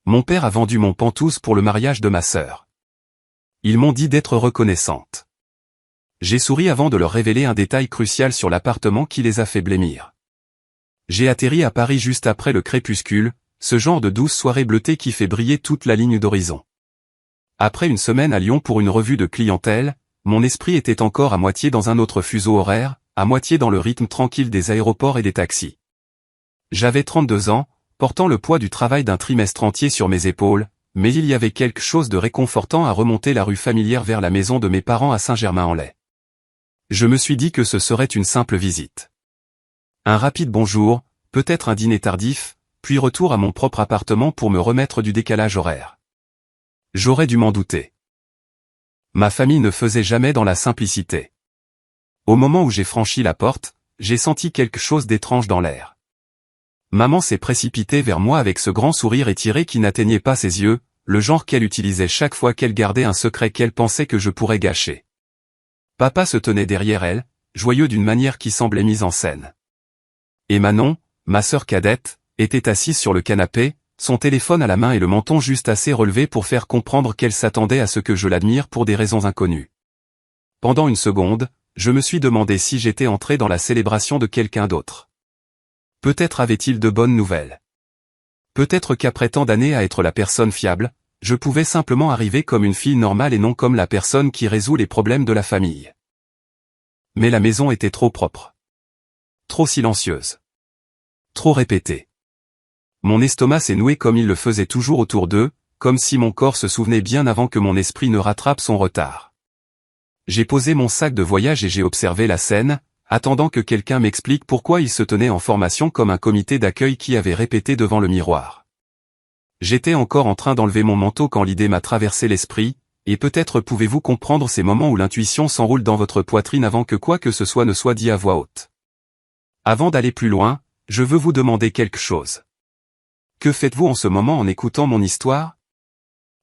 Mon père a vendu mon pantouse pour le mariage de ma sœur. Ils m'ont dit d'être reconnaissante. J'ai souri avant de leur révéler un détail crucial sur l'appartement qui les a fait blêmir. J'ai atterri à Paris juste après le crépuscule, ce genre de douce soirée bleutée qui fait briller toute la ligne d'horizon. Après une semaine à Lyon pour une revue de clientèle, mon esprit était encore à moitié dans un autre fuseau horaire, à moitié dans le rythme tranquille des aéroports et des taxis. J'avais 32 ans, portant le poids du travail d'un trimestre entier sur mes épaules, mais il y avait quelque chose de réconfortant à remonter la rue familière vers la maison de mes parents à Saint-Germain-en-Laye. Je me suis dit que ce serait une simple visite. Un rapide bonjour, peut-être un dîner tardif, puis retour à mon propre appartement pour me remettre du décalage horaire. J'aurais dû m'en douter. Ma famille ne faisait jamais dans la simplicité. Au moment où j'ai franchi la porte, j'ai senti quelque chose d'étrange dans l'air. Maman s'est précipitée vers moi avec ce grand sourire étiré qui n'atteignait pas ses yeux, le genre qu'elle utilisait chaque fois qu'elle gardait un secret qu'elle pensait que je pourrais gâcher. Papa se tenait derrière elle, joyeux d'une manière qui semblait mise en scène. Et Manon, ma sœur cadette, était assise sur le canapé, son téléphone à la main et le menton juste assez relevé pour faire comprendre qu'elle s'attendait à ce que je l'admire pour des raisons inconnues. Pendant une seconde, je me suis demandé si j'étais entré dans la célébration de quelqu'un d'autre. Peut-être avait-il de bonnes nouvelles. Peut-être qu'après tant d'années à être la personne fiable, je pouvais simplement arriver comme une fille normale et non comme la personne qui résout les problèmes de la famille. Mais la maison était trop propre. Trop silencieuse. Trop répétée. Mon estomac s'est noué comme il le faisait toujours autour d'eux, comme si mon corps se souvenait bien avant que mon esprit ne rattrape son retard. J'ai posé mon sac de voyage et j'ai observé la scène, attendant que quelqu'un m'explique pourquoi il se tenait en formation comme un comité d'accueil qui avait répété devant le miroir. J'étais encore en train d'enlever mon manteau quand l'idée m'a traversé l'esprit, et peut-être pouvez-vous comprendre ces moments où l'intuition s'enroule dans votre poitrine avant que quoi que ce soit ne soit dit à voix haute. Avant d'aller plus loin, je veux vous demander quelque chose. Que faites-vous en ce moment en écoutant mon histoire?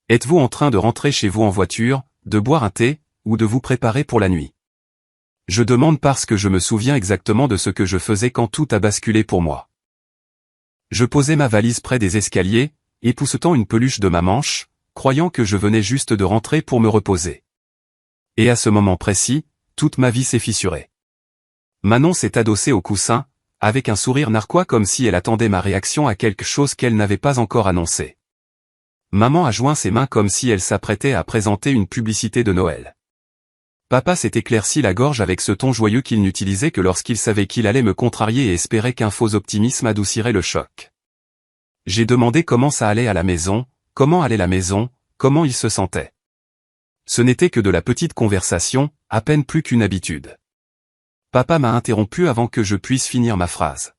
Êtes-vous en train de rentrer chez vous en voiture, de boire un thé, ou de vous préparer pour la nuit? Je demande parce que je me souviens exactement de ce que je faisais quand tout a basculé pour moi. Je posais ma valise près des escaliers, époussetant une peluche de ma manche, croyant que je venais juste de rentrer pour me reposer. Et à ce moment précis, toute ma vie s'est fissurée. Manon s'est adossée au coussin, avec un sourire narquois comme si elle attendait ma réaction à quelque chose qu'elle n'avait pas encore annoncé. Maman a joint ses mains comme si elle s'apprêtait à présenter une publicité de Noël. Papa s'est éclairci la gorge avec ce ton joyeux qu'il n'utilisait que lorsqu'il savait qu'il allait me contrarier et espérait qu'un faux optimisme adoucirait le choc. J'ai demandé comment ça allait à la maison, comment allait la maison, comment il se sentait. Ce n'était que de la petite conversation, à peine plus qu'une habitude. Papa m'a interrompu avant que je puisse finir ma phrase.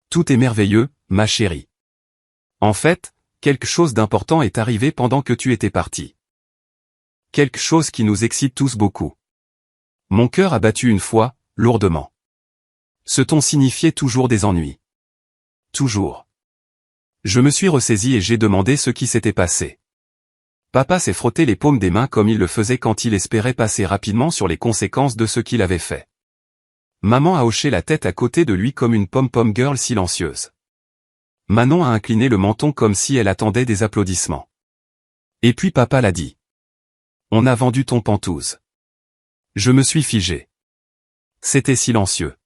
Tout est merveilleux, ma chérie. En fait, quelque chose d'important est arrivé pendant que tu étais parti. Quelque chose qui nous excite tous beaucoup. Mon cœur a battu une fois, lourdement. Ce ton signifiait toujours des ennuis. Toujours. Je me suis ressaisi et j'ai demandé ce qui s'était passé. Papa s'est frotté les paumes des mains comme il le faisait quand il espérait passer rapidement sur les conséquences de ce qu'il avait fait. Maman a hoché la tête à côté de lui comme une pom-pom girl silencieuse. Manon a incliné le menton comme si elle attendait des applaudissements. Et puis papa l'a dit. On a vendu ton pantouse. Je me suis figé. C'était silencieux.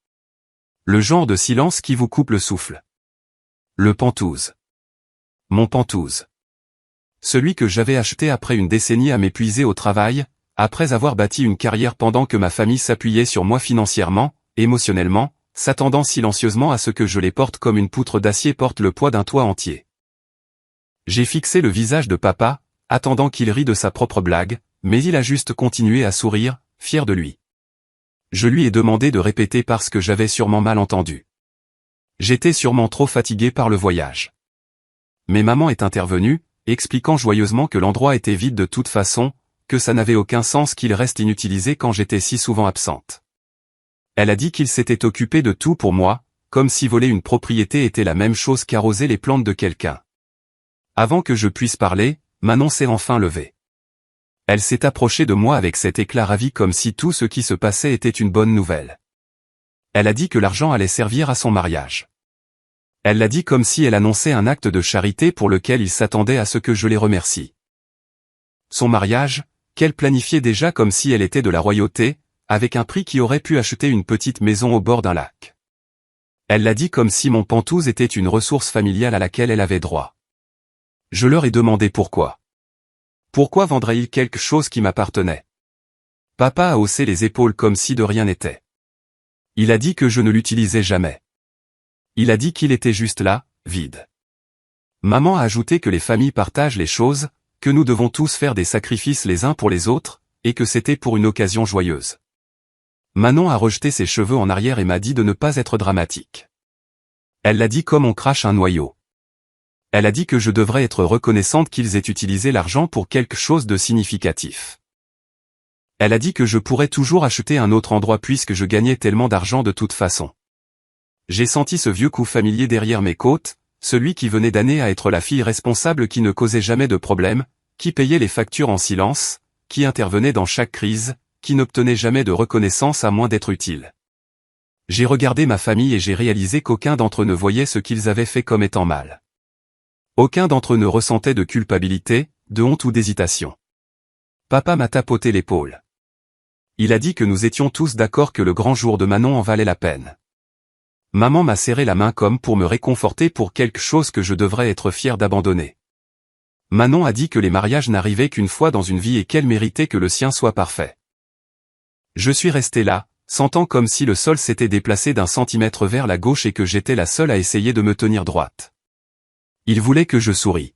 Le genre de silence qui vous coupe le souffle. Le pantouse. Mon pantouse. Celui que j'avais acheté après une décennie à m'épuiser au travail, après avoir bâti une carrière pendant que ma famille s'appuyait sur moi financièrement, émotionnellement, s'attendant silencieusement à ce que je les porte comme une poutre d'acier porte le poids d'un toit entier. J'ai fixé le visage de papa, attendant qu'il rie de sa propre blague, mais il a juste continué à sourire, fier de lui. Je lui ai demandé de répéter parce que j'avais sûrement mal entendu. J'étais sûrement trop fatigué par le voyage. Mais maman est intervenue, expliquant joyeusement que l'endroit était vide de toute façon, que ça n'avait aucun sens qu'il reste inutilisé quand j'étais si souvent absente. Elle a dit qu'il s'était occupé de tout pour moi, comme si voler une propriété était la même chose qu'arroser les plantes de quelqu'un. Avant que je puisse parler, Manon s'est enfin levée. Elle s'est approchée de moi avec cet éclat ravi comme si tout ce qui se passait était une bonne nouvelle. Elle a dit que l'argent allait servir à son mariage. Elle l'a dit comme si elle annonçait un acte de charité pour lequel il s'attendait à ce que je les remercie. Son mariage, qu'elle planifiait déjà comme si elle était de la royauté, avec un prix qui aurait pu acheter une petite maison au bord d'un lac. Elle l'a dit comme si mon Pantouse était une ressource familiale à laquelle elle avait droit. Je leur ai demandé pourquoi. Pourquoi vendrait-il quelque chose qui m'appartenait? Papa a haussé les épaules comme si de rien n'était. Il a dit que je ne l'utilisais jamais. Il a dit qu'il était juste là, vide. Maman a ajouté que les familles partagent les choses, que nous devons tous faire des sacrifices les uns pour les autres, et que c'était pour une occasion joyeuse. Manon a rejeté ses cheveux en arrière et m'a dit de ne pas être dramatique. Elle l'a dit comme on crache un noyau. Elle a dit que je devrais être reconnaissante qu'ils aient utilisé l'argent pour quelque chose de significatif. Elle a dit que je pourrais toujours acheter un autre endroit puisque je gagnais tellement d'argent de toute façon. J'ai senti ce vieux coup familier derrière mes côtes, celui qui venait d'années à être la fille responsable qui ne causait jamais de problème, qui payait les factures en silence, qui intervenait dans chaque crise, qui n'obtenait jamais de reconnaissance à moins d'être utile. J'ai regardé ma famille et j'ai réalisé qu'aucun d'entre eux ne voyait ce qu'ils avaient fait comme étant mal. Aucun d'entre eux ne ressentait de culpabilité, de honte ou d'hésitation. Papa m'a tapoté l'épaule. Il a dit que nous étions tous d'accord que le grand jour de Manon en valait la peine. Maman m'a serré la main comme pour me réconforter pour quelque chose que je devrais être fier d'abandonner. Manon a dit que les mariages n'arrivaient qu'une fois dans une vie et qu'elle méritait que le sien soit parfait. Je suis resté là, sentant comme si le sol s'était déplacé d'un centimètre vers la gauche et que j'étais la seule à essayer de me tenir droite. Il voulait que je sourie.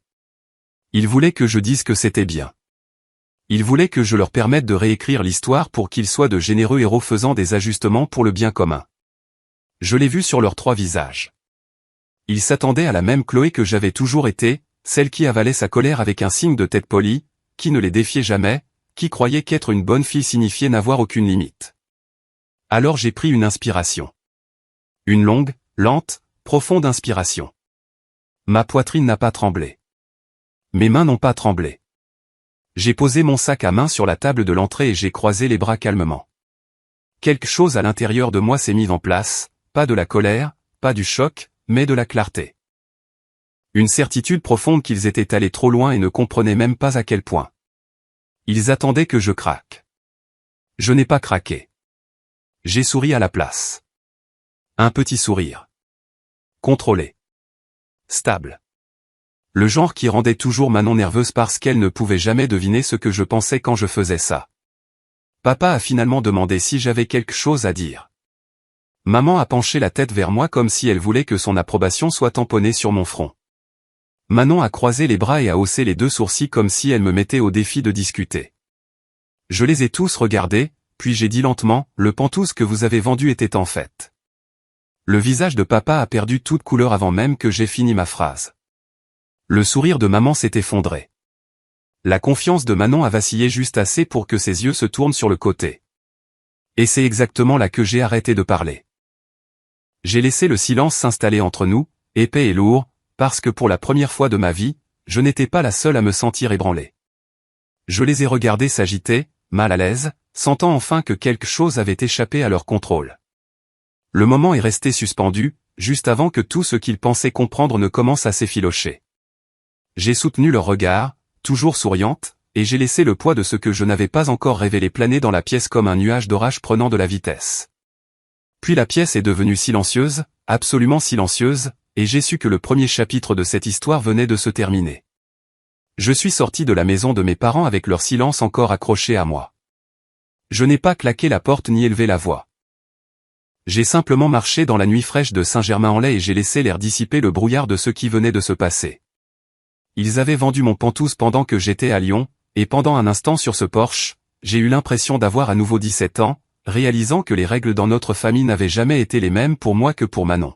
Il voulait que je dise que c'était bien. Il voulait que je leur permette de réécrire l'histoire pour qu'ils soient de généreux héros faisant des ajustements pour le bien commun. Je l'ai vu sur leurs trois visages. Ils s'attendaient à la même Chloé que j'avais toujours été, celle qui avalait sa colère avec un signe de tête polie, qui ne les défiait jamais, qui croyait qu'être une bonne fille signifiait n'avoir aucune limite. Alors j'ai pris une inspiration. Une longue, lente, profonde inspiration. Ma poitrine n'a pas tremblé. Mes mains n'ont pas tremblé. J'ai posé mon sac à main sur la table de l'entrée et j'ai croisé les bras calmement. Quelque chose à l'intérieur de moi s'est mis en place, pas de la colère, pas du choc, mais de la clarté. Une certitude profonde qu'ils étaient allés trop loin et ne comprenaient même pas à quel point. Ils attendaient que je craque. Je n'ai pas craqué. J'ai souri à la place. Un petit sourire. Contrôlé. Stable. Le genre qui rendait toujours Manon nerveuse parce qu'elle ne pouvait jamais deviner ce que je pensais quand je faisais ça. Papa a finalement demandé si j'avais quelque chose à dire. Maman a penché la tête vers moi comme si elle voulait que son approbation soit tamponnée sur mon front. Manon a croisé les bras et a haussé les deux sourcils comme si elle me mettait au défi de discuter. Je les ai tous regardés, puis j'ai dit lentement, le Pantouse que vous avez vendu était en fait. Le visage de papa a perdu toute couleur avant même que j'aie fini ma phrase. Le sourire de maman s'est effondré. La confiance de Manon a vacillé juste assez pour que ses yeux se tournent sur le côté. Et c'est exactement là que j'ai arrêté de parler. J'ai laissé le silence s'installer entre nous, épais et lourd, parce que pour la première fois de ma vie, je n'étais pas la seule à me sentir ébranlée. Je les ai regardés s'agiter, mal à l'aise, sentant enfin que quelque chose avait échappé à leur contrôle. Le moment est resté suspendu, juste avant que tout ce qu'ils pensaient comprendre ne commence à s'effilocher. J'ai soutenu leur regard, toujours souriante, et j'ai laissé le poids de ce que je n'avais pas encore révélé planer dans la pièce comme un nuage d'orage prenant de la vitesse. Puis la pièce est devenue silencieuse, absolument silencieuse, et j'ai su que le premier chapitre de cette histoire venait de se terminer. Je suis sorti de la maison de mes parents avec leur silence encore accroché à moi. Je n'ai pas claqué la porte ni élevé la voix. J'ai simplement marché dans la nuit fraîche de Saint-Germain-en-Laye et j'ai laissé l'air dissiper le brouillard de ce qui venait de se passer. Ils avaient vendu mon Pantouse pendant que j'étais à Lyon, et pendant un instant sur ce porche, j'ai eu l'impression d'avoir à nouveau 17 ans, réalisant que les règles dans notre famille n'avaient jamais été les mêmes pour moi que pour Manon.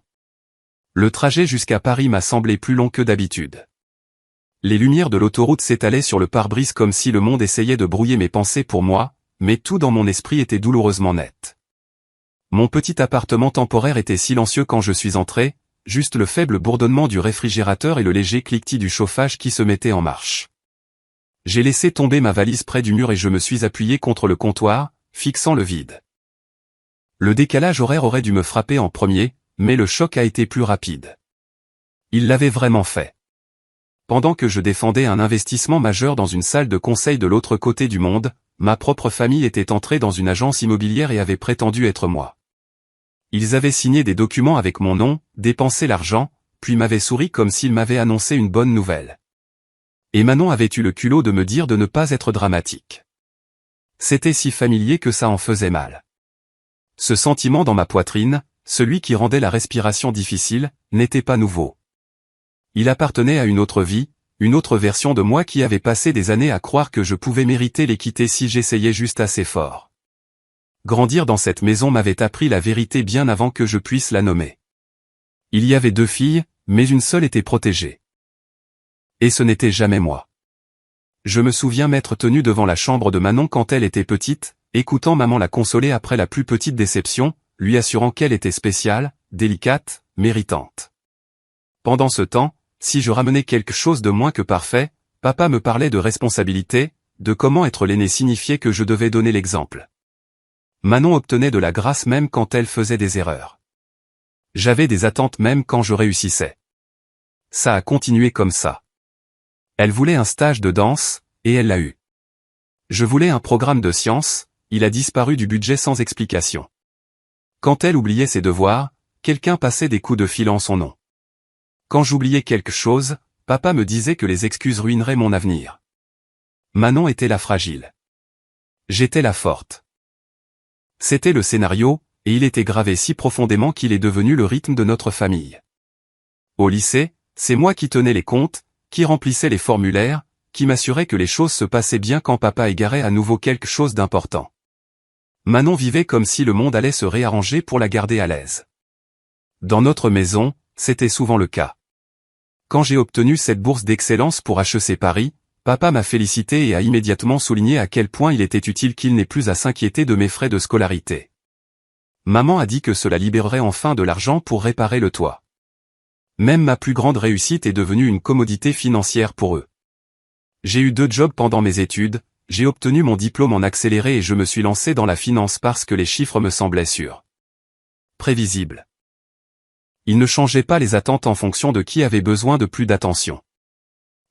Le trajet jusqu'à Paris m'a semblé plus long que d'habitude. Les lumières de l'autoroute s'étalaient sur le pare-brise comme si le monde essayait de brouiller mes pensées pour moi, mais tout dans mon esprit était douloureusement net. Mon petit appartement temporaire était silencieux quand je suis entré, juste le faible bourdonnement du réfrigérateur et le léger cliquetis du chauffage qui se mettait en marche. J'ai laissé tomber ma valise près du mur et je me suis appuyé contre le comptoir, fixant le vide. Le décalage horaire aurait dû me frapper en premier, mais le choc a été plus rapide. Il l'avait vraiment fait. Pendant que je défendais un investissement majeur dans une salle de conseil de l'autre côté du monde, ma propre famille était entrée dans une agence immobilière et avait prétendu être moi. Ils avaient signé des documents avec mon nom, dépensé l'argent, puis m'avaient souri comme s'ils m'avaient annoncé une bonne nouvelle. Et Manon avait eu le culot de me dire de ne pas être dramatique. C'était si familier que ça en faisait mal. Ce sentiment dans ma poitrine, celui qui rendait la respiration difficile, n'était pas nouveau. Il appartenait à une autre vie, une autre version de moi qui avait passé des années à croire que je pouvais mériter l'équité si j'essayais juste assez fort. Grandir dans cette maison m'avait appris la vérité bien avant que je puisse la nommer. Il y avait 2 filles, mais une seule était protégée. Et ce n'était jamais moi. Je me souviens m'être tenu devant la chambre de Manon quand elle était petite, écoutant maman la consoler après la plus petite déception, lui assurant qu'elle était spéciale, délicate, méritante. Pendant ce temps, si je ramenais quelque chose de moins que parfait, papa me parlait de responsabilité, de comment être l'aîné signifiait que je devais donner l'exemple. Manon obtenait de la grâce même quand elle faisait des erreurs. J'avais des attentes même quand je réussissais. Ça a continué comme ça. Elle voulait un stage de danse, et elle l'a eu. Je voulais un programme de sciences, il a disparu du budget sans explication. Quand elle oubliait ses devoirs, quelqu'un passait des coups de fil en son nom. Quand j'oubliais quelque chose, papa me disait que les excuses ruineraient mon avenir. Manon était la fragile. J'étais la forte. C'était le scénario, et il était gravé si profondément qu'il est devenu le rythme de notre famille. Au lycée, c'est moi qui tenais les comptes, qui remplissais les formulaires, qui m'assurait que les choses se passaient bien quand papa égarait à nouveau quelque chose d'important. Manon vivait comme si le monde allait se réarranger pour la garder à l'aise. Dans notre maison, c'était souvent le cas. Quand j'ai obtenu cette bourse d'excellence pour HEC Paris, papa m'a félicité et a immédiatement souligné à quel point il était utile qu'il n'ait plus à s'inquiéter de mes frais de scolarité. Maman a dit que cela libérerait enfin de l'argent pour réparer le toit. Même ma plus grande réussite est devenue une commodité financière pour eux. J'ai eu 2 jobs pendant mes études, j'ai obtenu mon diplôme en accéléré et je me suis lancé dans la finance parce que les chiffres me semblaient sûrs. Prévisibles. Ils ne changeaient pas les attentes en fonction de qui avait besoin de plus d'attention.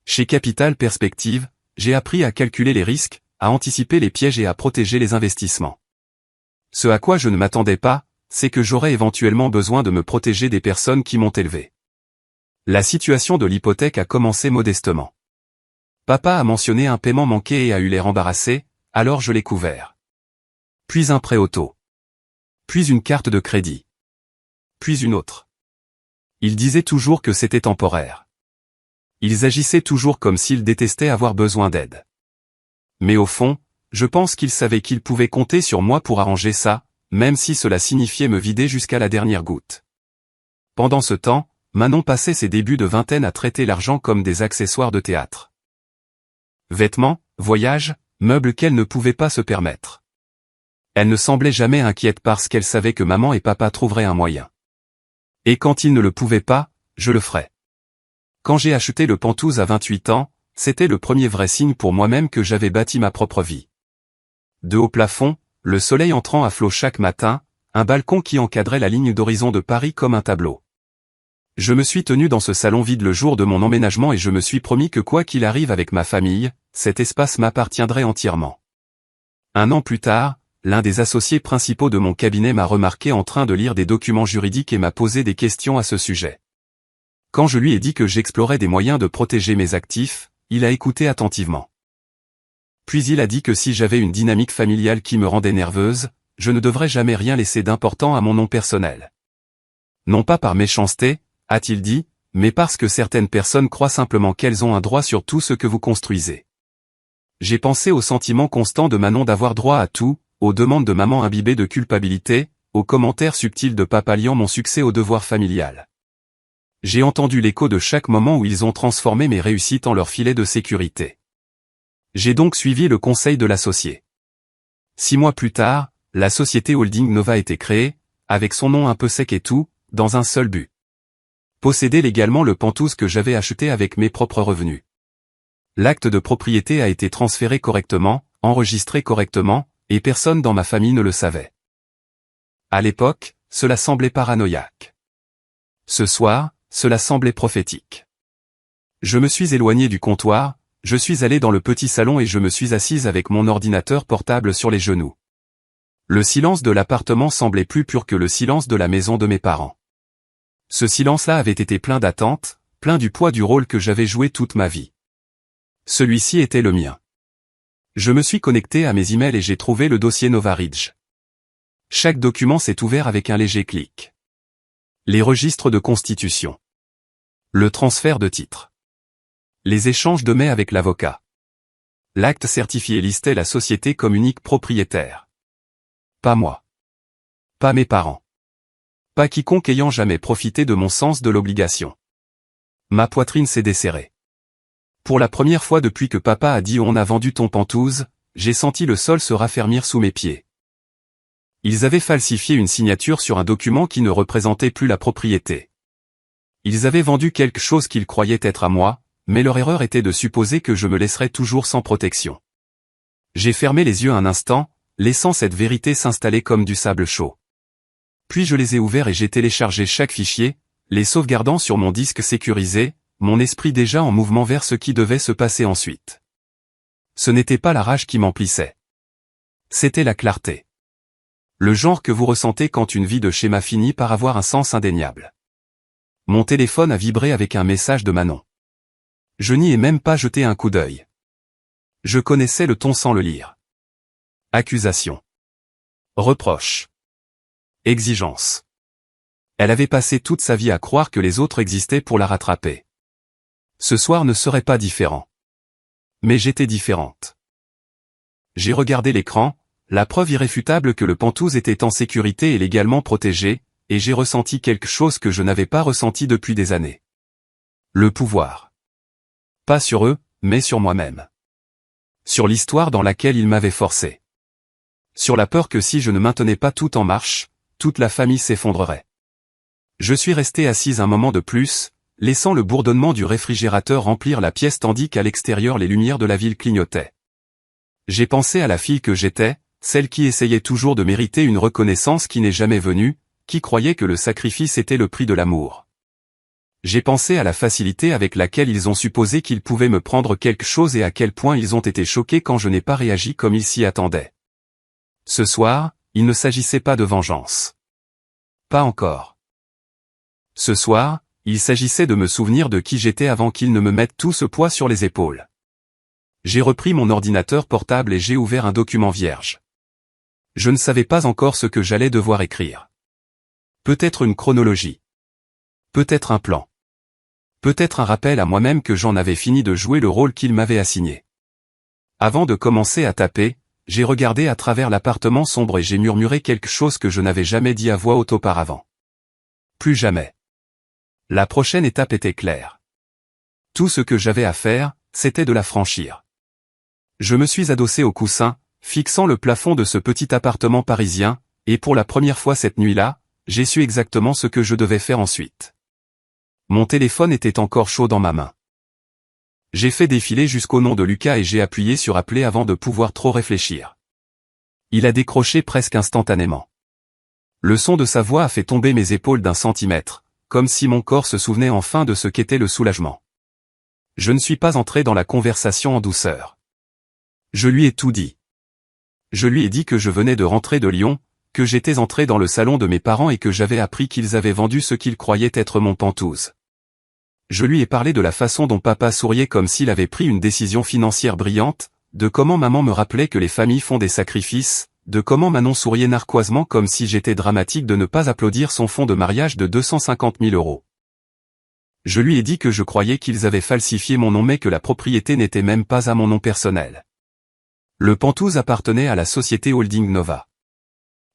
Chez Capital Perspective, j'ai appris à calculer les risques, à anticiper les pièges et à protéger les investissements. Ce à quoi je ne m'attendais pas, c'est que j'aurais éventuellement besoin de me protéger des personnes qui m'ont élevé. La situation de l'hypothèque a commencé modestement. Papa a mentionné un paiement manqué et a eu l'air embarrassé, alors je l'ai couvert. Puis un prêt auto. Puis une carte de crédit. Puis une autre. Ils disaient toujours que c'était temporaire. Ils agissaient toujours comme s'ils détestaient avoir besoin d'aide. Mais au fond, je pense qu'ils savaient qu'ils pouvaient compter sur moi pour arranger ça, même si cela signifiait me vider jusqu'à la dernière goutte. Pendant ce temps, Manon passait ses débuts de vingtaine à traiter l'argent comme des accessoires de théâtre. Vêtements, voyages, meubles qu'elle ne pouvait pas se permettre. Elle ne semblait jamais inquiète parce qu'elle savait que maman et papa trouveraient un moyen. Et quand ils ne le pouvaient pas, je le ferais. Quand j'ai acheté le Penthouse à 28 ans, c'était le premier vrai signe pour moi-même que j'avais bâti ma propre vie. De haut plafond, le soleil entrant à flot chaque matin, un balcon qui encadrait la ligne d'horizon de Paris comme un tableau. Je me suis tenu dans ce salon vide le jour de mon emménagement et je me suis promis que quoi qu'il arrive avec ma famille, cet espace m'appartiendrait entièrement. 1 an plus tard, l'un des associés principaux de mon cabinet m'a remarqué en train de lire des documents juridiques et m'a posé des questions à ce sujet. Quand je lui ai dit que j'explorais des moyens de protéger mes actifs, il a écouté attentivement. Puis il a dit que si j'avais une dynamique familiale qui me rendait nerveuse, je ne devrais jamais rien laisser d'important à mon nom personnel. Non pas par méchanceté, a-t-il dit, mais parce que certaines personnes croient simplement qu'elles ont un droit sur tout ce que vous construisez. J'ai pensé au sentiment constant de Manon d'avoir droit à tout, aux demandes de maman imbibée de culpabilité, aux commentaires subtils de papa liant mon succès au devoir familial. J'ai entendu l'écho de chaque moment où ils ont transformé mes réussites en leur filet de sécurité. J'ai donc suivi le conseil de l'associé. 6 mois plus tard, la société Holding Nova a été créée, avec son nom un peu sec et tout, dans un seul but. Posséder légalement le Penthouse que j'avais acheté avec mes propres revenus. L'acte de propriété a été transféré correctement, enregistré correctement, et personne dans ma famille ne le savait. À l'époque, cela semblait paranoïaque. Ce soir, cela semblait prophétique. Je me suis éloigné du comptoir, je suis allé dans le petit salon et je me suis assise avec mon ordinateur portable sur les genoux. Le silence de l'appartement semblait plus pur que le silence de la maison de mes parents. Ce silence-là avait été plein d'attente, plein du poids du rôle que j'avais joué toute ma vie. Celui-ci était le mien. Je me suis connecté à mes emails et j'ai trouvé le dossier Nova Ridge. Chaque document s'est ouvert avec un léger clic. Les registres de constitution. Le transfert de titres. Les échanges de mai avec l'avocat. L'acte certifié listait la société comme unique propriétaire. Pas moi. Pas mes parents. Pas quiconque ayant jamais profité de mon sens de l'obligation. Ma poitrine s'est desserrée. Pour la première fois depuis que papa a dit on a vendu ton Penthouse, j'ai senti le sol se raffermir sous mes pieds. Ils avaient falsifié une signature sur un document qui ne représentait plus la propriété. Ils avaient vendu quelque chose qu'ils croyaient être à moi, mais leur erreur était de supposer que je me laisserais toujours sans protection. J'ai fermé les yeux un instant, laissant cette vérité s'installer comme du sable chaud. Puis je les ai ouverts et j'ai téléchargé chaque fichier, les sauvegardant sur mon disque sécurisé, mon esprit déjà en mouvement vers ce qui devait se passer ensuite. Ce n'était pas la rage qui m'emplissait. C'était la clarté. Le genre que vous ressentez quand une vie de schéma finit par avoir un sens indéniable. Mon téléphone a vibré avec un message de Manon. Je n'y ai même pas jeté un coup d'œil. Je connaissais le ton sans le lire. Accusation. Reproche. Exigence. Elle avait passé toute sa vie à croire que les autres existaient pour la rattraper. Ce soir ne serait pas différent. Mais j'étais différente. J'ai regardé l'écran, la preuve irréfutable que le Penthouse était en sécurité et légalement protégé, et j'ai ressenti quelque chose que je n'avais pas ressenti depuis des années. Le pouvoir. Pas sur eux, mais sur moi-même. Sur l'histoire dans laquelle ils m'avaient forcé. Sur la peur que si je ne maintenais pas tout en marche, toute la famille s'effondrerait. Je suis resté assise un moment de plus, laissant le bourdonnement du réfrigérateur remplir la pièce tandis qu'à l'extérieur les lumières de la ville clignotaient. J'ai pensé à la fille que j'étais, celle qui essayait toujours de mériter une reconnaissance qui n'est jamais venue, qui croyait que le sacrifice était le prix de l'amour. J'ai pensé à la facilité avec laquelle ils ont supposé qu'ils pouvaient me prendre quelque chose et à quel point ils ont été choqués quand je n'ai pas réagi comme ils s'y attendaient. Ce soir, il ne s'agissait pas de vengeance. Pas encore. Ce soir, il s'agissait de me souvenir de qui j'étais avant qu'ils ne me mettent tout ce poids sur les épaules. J'ai repris mon ordinateur portable et j'ai ouvert un document vierge. Je ne savais pas encore ce que j'allais devoir écrire. Peut-être une chronologie. Peut-être un plan. Peut-être un rappel à moi-même que j'en avais fini de jouer le rôle qu'il m'avait assigné. Avant de commencer à taper, j'ai regardé à travers l'appartement sombre et j'ai murmuré quelque chose que je n'avais jamais dit à voix haute auparavant. Plus jamais. La prochaine étape était claire. Tout ce que j'avais à faire, c'était de la franchir. Je me suis adossé au coussin, fixant le plafond de ce petit appartement parisien, et pour la première fois cette nuit-là, j'ai su exactement ce que je devais faire ensuite. Mon téléphone était encore chaud dans ma main. J'ai fait défiler jusqu'au nom de Lucas et j'ai appuyé sur appeler avant de pouvoir trop réfléchir. Il a décroché presque instantanément. Le son de sa voix a fait tomber mes épaules d'un centimètre, comme si mon corps se souvenait enfin de ce qu'était le soulagement. Je ne suis pas entré dans la conversation en douceur. Je lui ai tout dit. Je lui ai dit que je venais de rentrer de Lyon, que j'étais entré dans le salon de mes parents et que j'avais appris qu'ils avaient vendu ce qu'ils croyaient être mon Penthouse. Je lui ai parlé de la façon dont papa souriait comme s'il avait pris une décision financière brillante, de comment maman me rappelait que les familles font des sacrifices, de comment Manon souriait narquoisement comme si j'étais dramatique de ne pas applaudir son fonds de mariage de 250 000 €. Je lui ai dit que je croyais qu'ils avaient falsifié mon nom mais que la propriété n'était même pas à mon nom personnel. Le Penthouse appartenait à la société Holding Nova.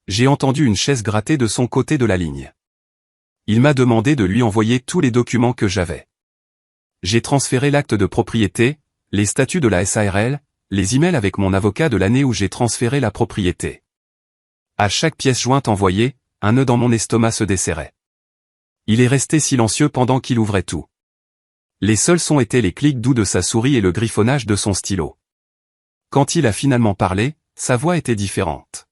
J'ai entendu une chaise gratter de son côté de la ligne. Il m'a demandé de lui envoyer tous les documents que j'avais. J'ai transféré l'acte de propriété, les statuts de la SARL, les emails avec mon avocat de l'année où j'ai transféré la propriété. À chaque pièce jointe envoyée, un nœud dans mon estomac se desserrait. Il est resté silencieux pendant qu'il ouvrait tout. Les seuls sons étaient les clics doux de sa souris et le griffonnage de son stylo. Quand il a finalement parlé, sa voix était différente.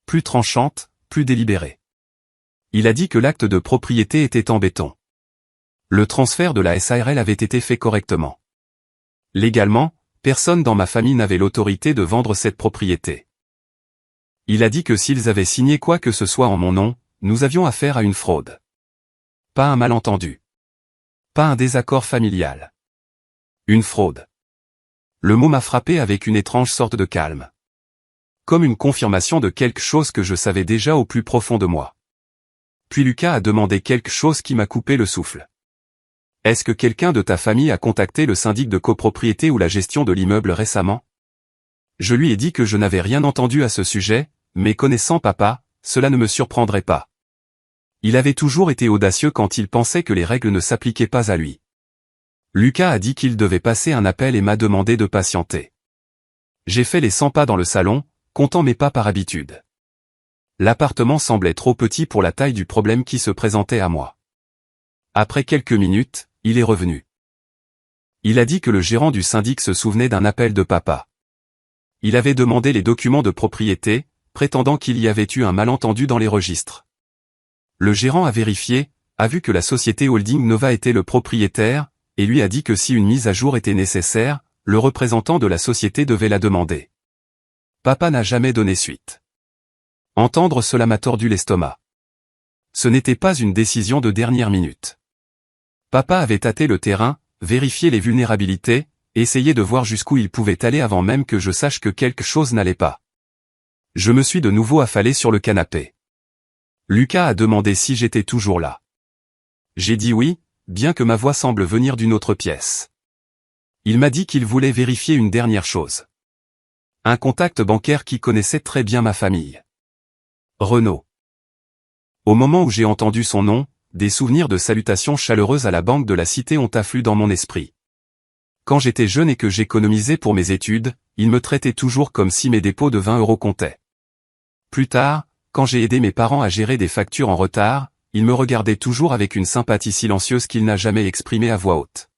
Plus tranchante, plus délibérée. Il a dit que l'acte de propriété était en béton. Le transfert de la SARL avait été fait correctement. Légalement, personne dans ma famille n'avait l'autorité de vendre cette propriété. Il a dit que s'ils avaient signé quoi que ce soit en mon nom, nous avions affaire à une fraude. Pas un malentendu. Pas un désaccord familial. Une fraude. Le mot m'a frappé avec une étrange sorte de calme. Comme une confirmation de quelque chose que je savais déjà au plus profond de moi. Puis Lucas a demandé quelque chose qui m'a coupé le souffle. Est-ce que quelqu'un de ta famille a contacté le syndic de copropriété ou la gestion de l'immeuble récemment? Je lui ai dit que je n'avais rien entendu à ce sujet, mais connaissant papa, cela ne me surprendrait pas. Il avait toujours été audacieux quand il pensait que les règles ne s'appliquaient pas à lui. Lucas a dit qu'il devait passer un appel et m'a demandé de patienter. J'ai fait les 100 pas dans le salon, comptant mes pas par habitude. L'appartement semblait trop petit pour la taille du problème qui se présentait à moi. Après quelques minutes, il est revenu. Il a dit que le gérant du syndic se souvenait d'un appel de papa. Il avait demandé les documents de propriété, prétendant qu'il y avait eu un malentendu dans les registres. Le gérant a vérifié, a vu que la société Holding Nova était le propriétaire, et lui a dit que si une mise à jour était nécessaire, le représentant de la société devait la demander. Papa n'a jamais donné suite. Entendre cela m'a tordu l'estomac. Ce n'était pas une décision de dernière minute. Papa avait tâté le terrain, vérifié les vulnérabilités, essayé de voir jusqu'où il pouvait aller avant même que je sache que quelque chose n'allait pas. Je me suis de nouveau affalé sur le canapé. Lucas a demandé si j'étais toujours là. J'ai dit oui, bien que ma voix semble venir d'une autre pièce. Il m'a dit qu'il voulait vérifier une dernière chose. Un contact bancaire qui connaissait très bien ma famille. Renaud. Au moment où j'ai entendu son nom, des souvenirs de salutations chaleureuses à la banque de la cité ont afflué dans mon esprit. Quand j'étais jeune et que j'économisais pour mes études, il me traitait toujours comme si mes dépôts de 20 € comptaient. Plus tard, quand j'ai aidé mes parents à gérer des factures en retard, il me regardait toujours avec une sympathie silencieuse qu'il n'a jamais exprimée à voix haute.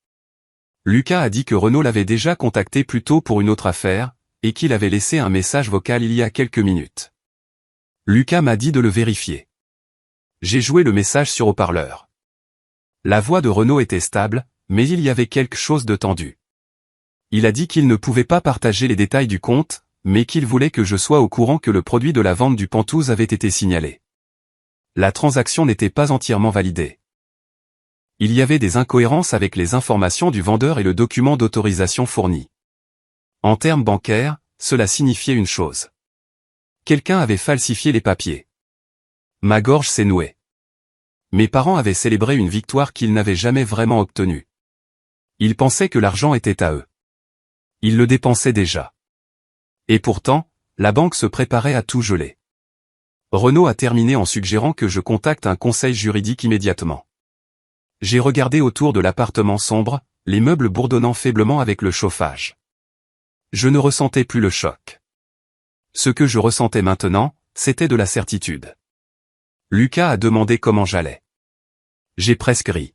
Lucas a dit que Renaud l'avait déjà contacté plus tôt pour une autre affaire, et qu'il avait laissé un message vocal il y a quelques minutes. Lucas m'a dit de le vérifier. J'ai joué le message sur haut-parleur. La voix de Renaud était stable, mais il y avait quelque chose de tendu. Il a dit qu'il ne pouvait pas partager les détails du compte, mais qu'il voulait que je sois au courant que le produit de la vente du Penthouse avait été signalé. La transaction n'était pas entièrement validée. Il y avait des incohérences avec les informations du vendeur et le document d'autorisation fourni. En termes bancaires, cela signifiait une chose. Quelqu'un avait falsifié les papiers. Ma gorge s'est nouée. Mes parents avaient célébré une victoire qu'ils n'avaient jamais vraiment obtenue. Ils pensaient que l'argent était à eux. Ils le dépensaient déjà. Et pourtant, la banque se préparait à tout geler. Renaud a terminé en suggérant que je contacte un conseil juridique immédiatement. J'ai regardé autour de l'appartement sombre, les meubles bourdonnant faiblement avec le chauffage. Je ne ressentais plus le choc. Ce que je ressentais maintenant, c'était de la certitude. Lucas a demandé comment j'allais. J'ai presque ri.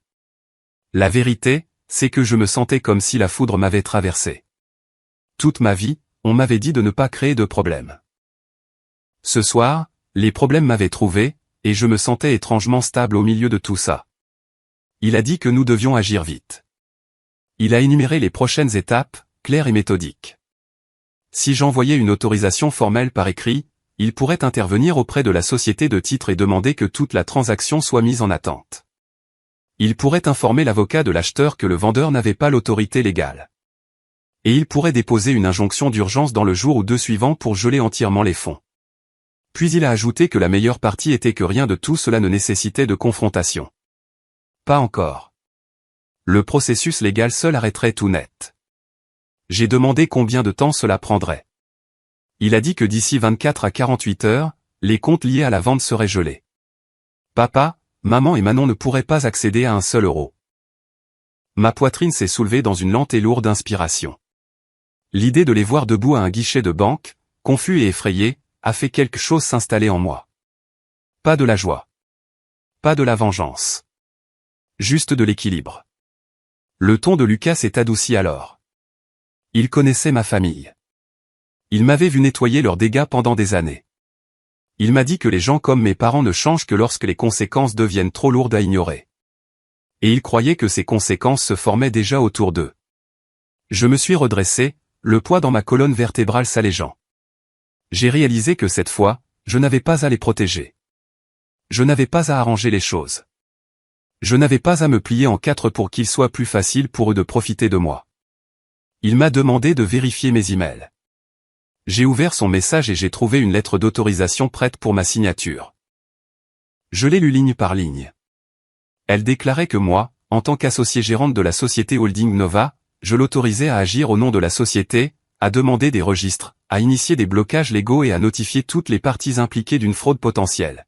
La vérité, c'est que je me sentais comme si la foudre m'avait traversé. Toute ma vie, on m'avait dit de ne pas créer de problèmes. Ce soir, les problèmes m'avaient trouvé, et je me sentais étrangement stable au milieu de tout ça. Il a dit que nous devions agir vite. Il a énuméré les prochaines étapes, claires et méthodiques. Si j'envoyais une autorisation formelle par écrit, il pourrait intervenir auprès de la société de titres et demander que toute la transaction soit mise en attente. Il pourrait informer l'avocat de l'acheteur que le vendeur n'avait pas l'autorité légale. Et il pourrait déposer une injonction d'urgence dans le jour ou deux suivants pour geler entièrement les fonds. Puis il a ajouté que la meilleure partie était que rien de tout cela ne nécessitait de confrontation. Pas encore. Le processus légal seul arrêterait tout net. J'ai demandé combien de temps cela prendrait. Il a dit que d'ici 24 à 48 heures, les comptes liés à la vente seraient gelés. Papa, maman et Manon ne pourraient pas accéder à un seul euro. Ma poitrine s'est soulevée dans une lente et lourde inspiration. L'idée de les voir debout à un guichet de banque, confus et effrayés, a fait quelque chose s'installer en moi. Pas de la joie. Pas de la vengeance. Juste de l'équilibre. Le ton de Lucas s'est adouci alors. Il connaissait ma famille. Il m'avait vu nettoyer leurs dégâts pendant des années. Il m'a dit que les gens comme mes parents ne changent que lorsque les conséquences deviennent trop lourdes à ignorer. Et ils croyaient que ces conséquences se formaient déjà autour d'eux. Je me suis redressé, le poids dans ma colonne vertébrale s'allégeant. J'ai réalisé que cette fois, je n'avais pas à les protéger. Je n'avais pas à arranger les choses. Je n'avais pas à me plier en quatre pour qu'il soit plus facile pour eux de profiter de moi. Il m'a demandé de vérifier mes emails. J'ai ouvert son message et j'ai trouvé une lettre d'autorisation prête pour ma signature. Je l'ai lue ligne par ligne. Elle déclarait que moi, en tant qu'associé gérante de la société Holding Nova, je l'autorisais à agir au nom de la société, à demander des registres, à initier des blocages légaux et à notifier toutes les parties impliquées d'une fraude potentielle.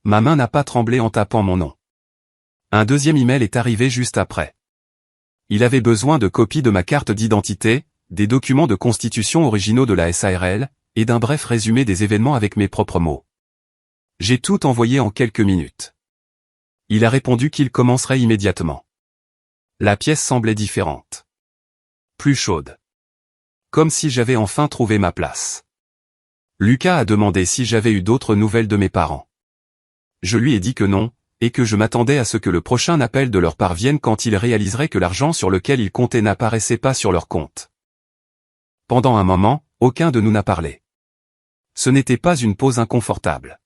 Ma main n'a pas tremblé en tapant mon nom. Un deuxième email est arrivé juste après. Il avait besoin de copies de ma carte d'identité, des documents de constitution originaux de la SARL, et d'un bref résumé des événements avec mes propres mots. J'ai tout envoyé en quelques minutes. Il a répondu qu'il commencerait immédiatement. La pièce semblait différente. Plus chaude. Comme si j'avais enfin trouvé ma place. Lucas a demandé si j'avais eu d'autres nouvelles de mes parents. Je lui ai dit que non, et que je m'attendais à ce que le prochain appel de leur part vienne quand ils réaliseraient que l'argent sur lequel ils comptaient n'apparaissait pas sur leur compte. Pendant un moment, aucun de nous n'a parlé. Ce n'était pas une pause inconfortable.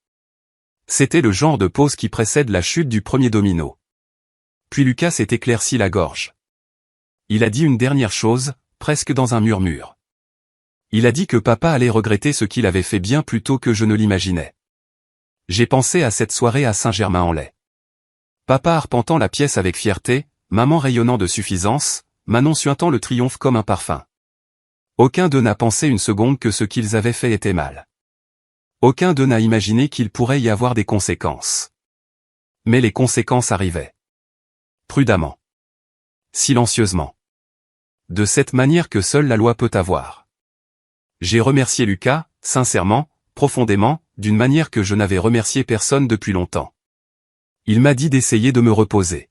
C'était le genre de pause qui précède la chute du premier domino. Puis Lucas s'est éclairci la gorge. Il a dit une dernière chose, presque dans un murmure. Il a dit que papa allait regretter ce qu'il avait fait bien plus tôt que je ne l'imaginais. J'ai pensé à cette soirée à Saint-Germain-en-Laye. Papa arpentant la pièce avec fierté, maman rayonnant de suffisance, Manon suintant le triomphe comme un parfum. Aucun d'eux n'a pensé une seconde que ce qu'ils avaient fait était mal. Aucun d'eux n'a imaginé qu'il pourrait y avoir des conséquences. Mais les conséquences arrivaient. Prudemment. Silencieusement. De cette manière que seule la loi peut avoir. J'ai remercié Lucas, sincèrement, profondément, d'une manière que je n'avais remercié personne depuis longtemps. Il m'a dit d'essayer de me reposer.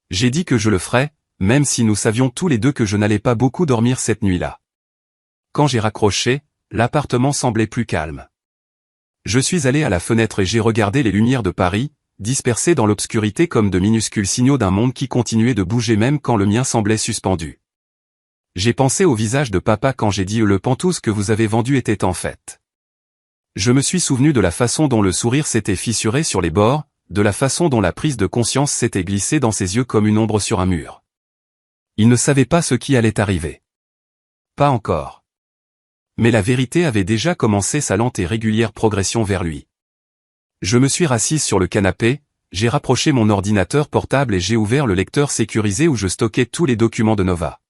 J'ai dit que je le ferais, même si nous savions tous les deux que je n'allais pas beaucoup dormir cette nuit-là. Quand j'ai raccroché, l'appartement semblait plus calme. Je suis allé à la fenêtre et j'ai regardé les lumières de Paris, dispersées dans l'obscurité comme de minuscules signaux d'un monde qui continuait de bouger même quand le mien semblait suspendu. J'ai pensé au visage de papa quand j'ai dit le pantouse que vous avez vendu était en fait. Je me suis souvenu de la façon dont le sourire s'était fissuré sur les bords, de la façon dont la prise de conscience s'était glissée dans ses yeux comme une ombre sur un mur. Il ne savait pas ce qui allait arriver. Pas encore. Mais la vérité avait déjà commencé sa lente et régulière progression vers lui. Je me suis rassise sur le canapé, j'ai rapproché mon ordinateur portable et j'ai ouvert le lecteur sécurisé où je stockais tous les documents de Nova.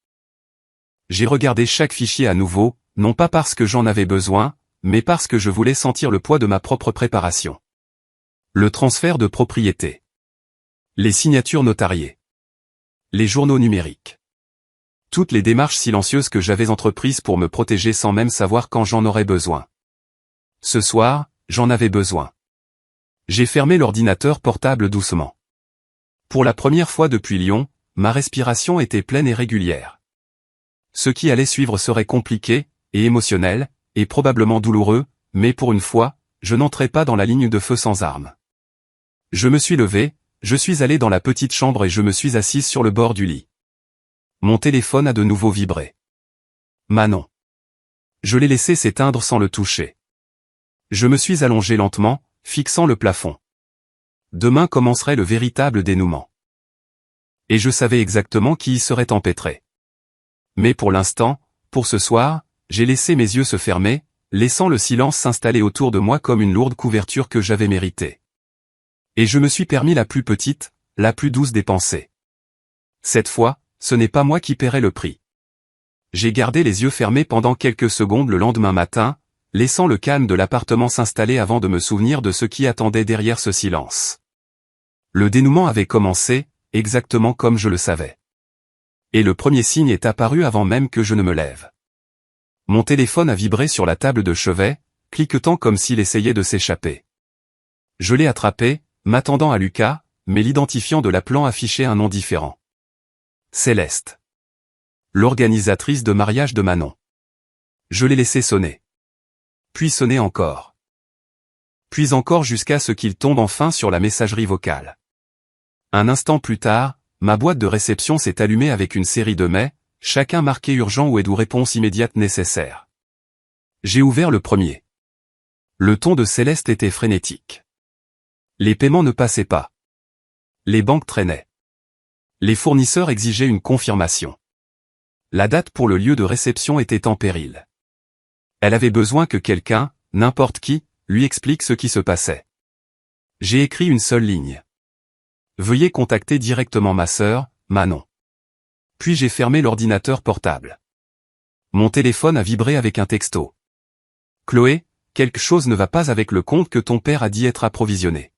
J'ai regardé chaque fichier à nouveau, non pas parce que j'en avais besoin, mais parce que je voulais sentir le poids de ma propre préparation. Le transfert de propriété. Les signatures notariées. Les journaux numériques. Toutes les démarches silencieuses que j'avais entreprises pour me protéger sans même savoir quand j'en aurais besoin. Ce soir, j'en avais besoin. J'ai fermé l'ordinateur portable doucement. Pour la première fois depuis Lyon, ma respiration était pleine et régulière. Ce qui allait suivre serait compliqué, et émotionnel, et probablement douloureux, mais pour une fois, je n'entrais pas dans la ligne de feu sans armes. Je me suis levé, je suis allé dans la petite chambre et je me suis assise sur le bord du lit. Mon téléphone a de nouveau vibré. Manon. Je l'ai laissé s'éteindre sans le toucher. Je me suis allongé lentement, fixant le plafond. Demain commencerait le véritable dénouement. Et je savais exactement qui y serait empêtré. Mais pour l'instant, pour ce soir, j'ai laissé mes yeux se fermer, laissant le silence s'installer autour de moi comme une lourde couverture que j'avais méritée. Et je me suis permis la plus petite, la plus douce des pensées. Cette fois, ce n'est pas moi qui paierai le prix. J'ai gardé les yeux fermés pendant quelques secondes le lendemain matin, laissant le calme de l'appartement s'installer avant de me souvenir de ce qui attendait derrière ce silence. Le dénouement avait commencé, exactement comme je le savais. Et le premier signe est apparu avant même que je ne me lève. Mon téléphone a vibré sur la table de chevet, cliquetant comme s'il essayait de s'échapper. Je l'ai attrapé, m'attendant à Lucas, mais l'identifiant de l'appelant affichait un nom différent. Céleste. L'organisatrice de mariage de Manon. Je l'ai laissé sonner. Puis sonner encore. Puis encore jusqu'à ce qu'il tombe enfin sur la messagerie vocale. Un instant plus tard, ma boîte de réception s'est allumée avec une série de mails, chacun marqué urgent ou aide ou réponse immédiate nécessaire. J'ai ouvert le premier. Le ton de Céleste était frénétique. Les paiements ne passaient pas. Les banques traînaient. Les fournisseurs exigeaient une confirmation. La date pour le lieu de réception était en péril. Elle avait besoin que quelqu'un, n'importe qui, lui explique ce qui se passait. J'ai écrit une seule ligne. Veuillez contacter directement ma sœur, Manon. Puis j'ai fermé l'ordinateur portable. Mon téléphone a vibré avec un texto. Chloé, quelque chose ne va pas avec le compte que ton père a dit être approvisionné.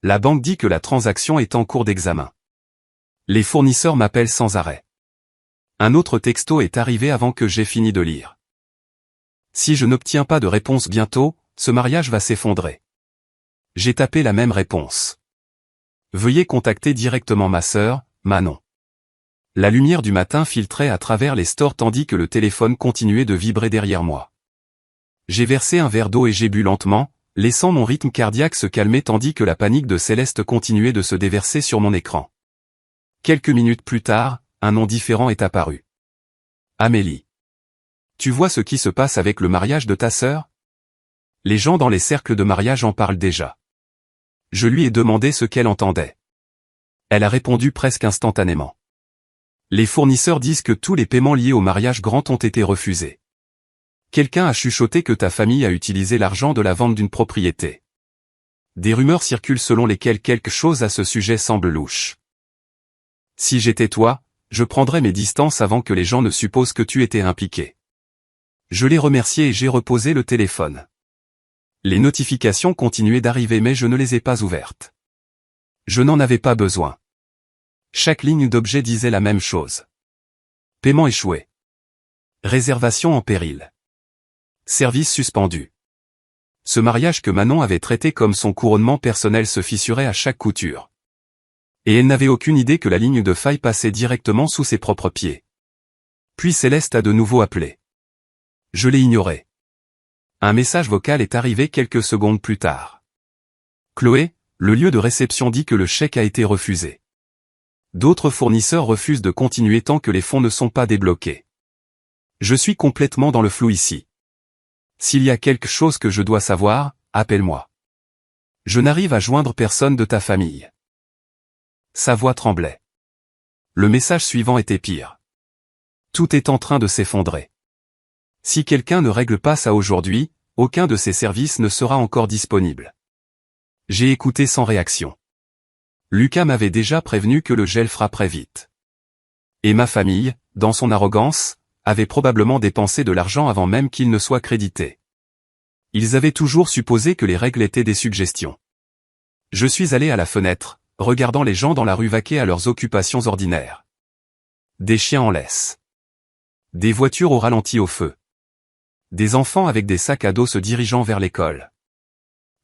La banque dit que la transaction est en cours d'examen. Les fournisseurs m'appellent sans arrêt. Un autre texto est arrivé avant que j'aie fini de lire. Si je n'obtiens pas de réponse bientôt, ce mariage va s'effondrer. J'ai tapé la même réponse. Veuillez contacter directement ma sœur, Manon. La lumière du matin filtrait à travers les stores tandis que le téléphone continuait de vibrer derrière moi. J'ai versé un verre d'eau et j'ai bu lentement, laissant mon rythme cardiaque se calmer tandis que la panique de Céleste continuait de se déverser sur mon écran. Quelques minutes plus tard, un nom différent est apparu. Amélie. Tu vois ce qui se passe avec le mariage de ta sœur? Les gens dans les cercles de mariage en parlent déjà. Je lui ai demandé ce qu'elle entendait. Elle a répondu presque instantanément. Les fournisseurs disent que tous les paiements liés au mariage grand ont été refusés. Quelqu'un a chuchoté que ta famille a utilisé l'argent de la vente d'une propriété. Des rumeurs circulent selon lesquelles quelque chose à ce sujet semble louche. Si j'étais toi, je prendrais mes distances avant que les gens ne supposent que tu étais impliqué. Je l'ai remercié et j'ai reposé le téléphone. Les notifications continuaient d'arriver mais je ne les ai pas ouvertes. Je n'en avais pas besoin. Chaque ligne d'objet disait la même chose. Paiement échoué. Réservation en péril. Service suspendu. Ce mariage que Manon avait traité comme son couronnement personnel se fissurait à chaque couture. Et elle n'avait aucune idée que la ligne de faille passait directement sous ses propres pieds. Puis Céleste a de nouveau appelé. Je l'ai ignoré. Un message vocal est arrivé quelques secondes plus tard. Chloé, le lieu de réception dit que le chèque a été refusé. D'autres fournisseurs refusent de continuer tant que les fonds ne sont pas débloqués. Je suis complètement dans le flou ici. S'il y a quelque chose que je dois savoir, appelle-moi. Je n'arrive à joindre personne de ta famille. Sa voix tremblait. Le message suivant était pire. Tout est en train de s'effondrer. Si quelqu'un ne règle pas ça aujourd'hui, aucun de ces services ne sera encore disponible. J'ai écouté sans réaction. Lucas m'avait déjà prévenu que le gel frapperait vite. Et ma famille, dans son arrogance, avait probablement dépensé de l'argent avant même qu'il ne soit crédité. Ils avaient toujours supposé que les règles étaient des suggestions. Je suis allé à la fenêtre, regardant les gens dans la rue vaquer à leurs occupations ordinaires. Des chiens en laisse. Des voitures au ralenti au feu. Des enfants avec des sacs à dos se dirigeant vers l'école.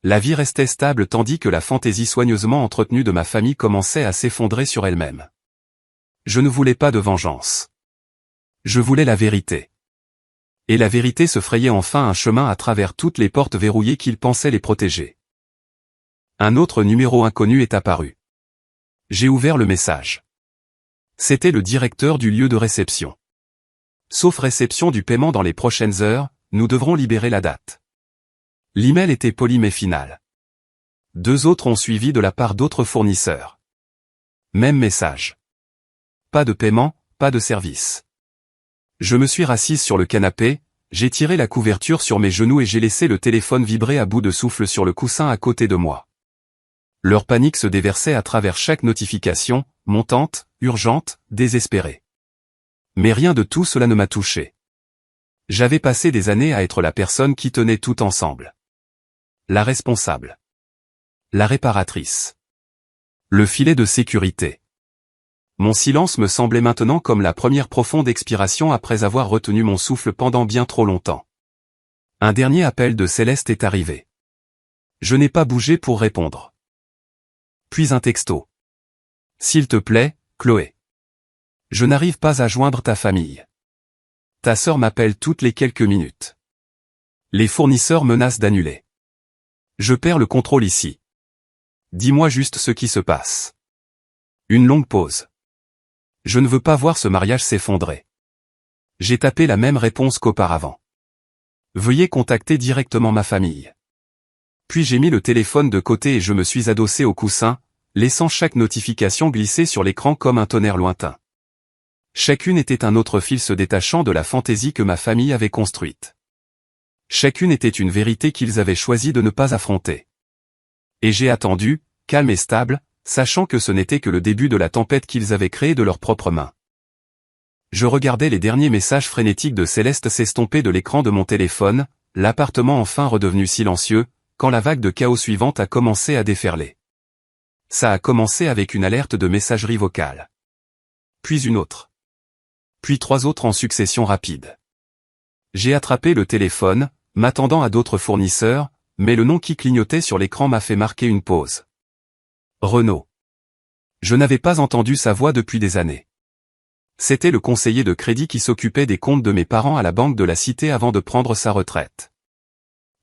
La vie restait stable tandis que la fantaisie soigneusement entretenue de ma famille commençait à s'effondrer sur elle-même. Je ne voulais pas de vengeance. Je voulais la vérité. Et la vérité se frayait enfin un chemin à travers toutes les portes verrouillées qu'il pensait les protéger. Un autre numéro inconnu est apparu. J'ai ouvert le message. C'était le directeur du lieu de réception. Sauf réception du paiement dans les prochaines heures, nous devrons libérer la date. L'email était poli mais final. 2 autres ont suivi de la part d'autres fournisseurs. Même message. Pas de paiement, pas de service. Je me suis rassise sur le canapé, j'ai tiré la couverture sur mes genoux et j'ai laissé le téléphone vibrer à bout de souffle sur le coussin à côté de moi. Leur panique se déversait à travers chaque notification, montante, urgente, désespérée. Mais rien de tout cela ne m'a touché. J'avais passé des années à être la personne qui tenait tout ensemble. La responsable. La réparatrice. Le filet de sécurité. Mon silence me semblait maintenant comme la première profonde expiration après avoir retenu mon souffle pendant bien trop longtemps. Un dernier appel de Céleste est arrivé. Je n'ai pas bougé pour répondre. Puis un texto. S'il te plaît, Chloé. Je n'arrive pas à joindre ta famille. Ta sœur m'appelle toutes les quelques minutes. Les fournisseurs menacent d'annuler. Je perds le contrôle ici. Dis-moi juste ce qui se passe. Une longue pause. Je ne veux pas voir ce mariage s'effondrer. J'ai tapé la même réponse qu'auparavant. Veuillez contacter directement ma famille. Puis j'ai mis le téléphone de côté et je me suis adossé au coussin, laissant chaque notification glisser sur l'écran comme un tonnerre lointain. Chacune était un autre fil se détachant de la fantaisie que ma famille avait construite. Chacune était une vérité qu'ils avaient choisi de ne pas affronter. Et j'ai attendu, calme et stable, sachant que ce n'était que le début de la tempête qu'ils avaient créée de leurs propres mains. Je regardais les derniers messages frénétiques de Céleste s'estomper de l'écran de mon téléphone, l'appartement enfin redevenu silencieux, quand la vague de chaos suivante a commencé à déferler. Ça a commencé avec une alerte de messagerie vocale. Puis une autre. Puis 3 autres en succession rapide. J'ai attrapé le téléphone, m'attendant à d'autres fournisseurs, mais le nom qui clignotait sur l'écran m'a fait marquer une pause. Renaud. Je n'avais pas entendu sa voix depuis des années. C'était le conseiller de crédit qui s'occupait des comptes de mes parents à la banque de la cité avant de prendre sa retraite.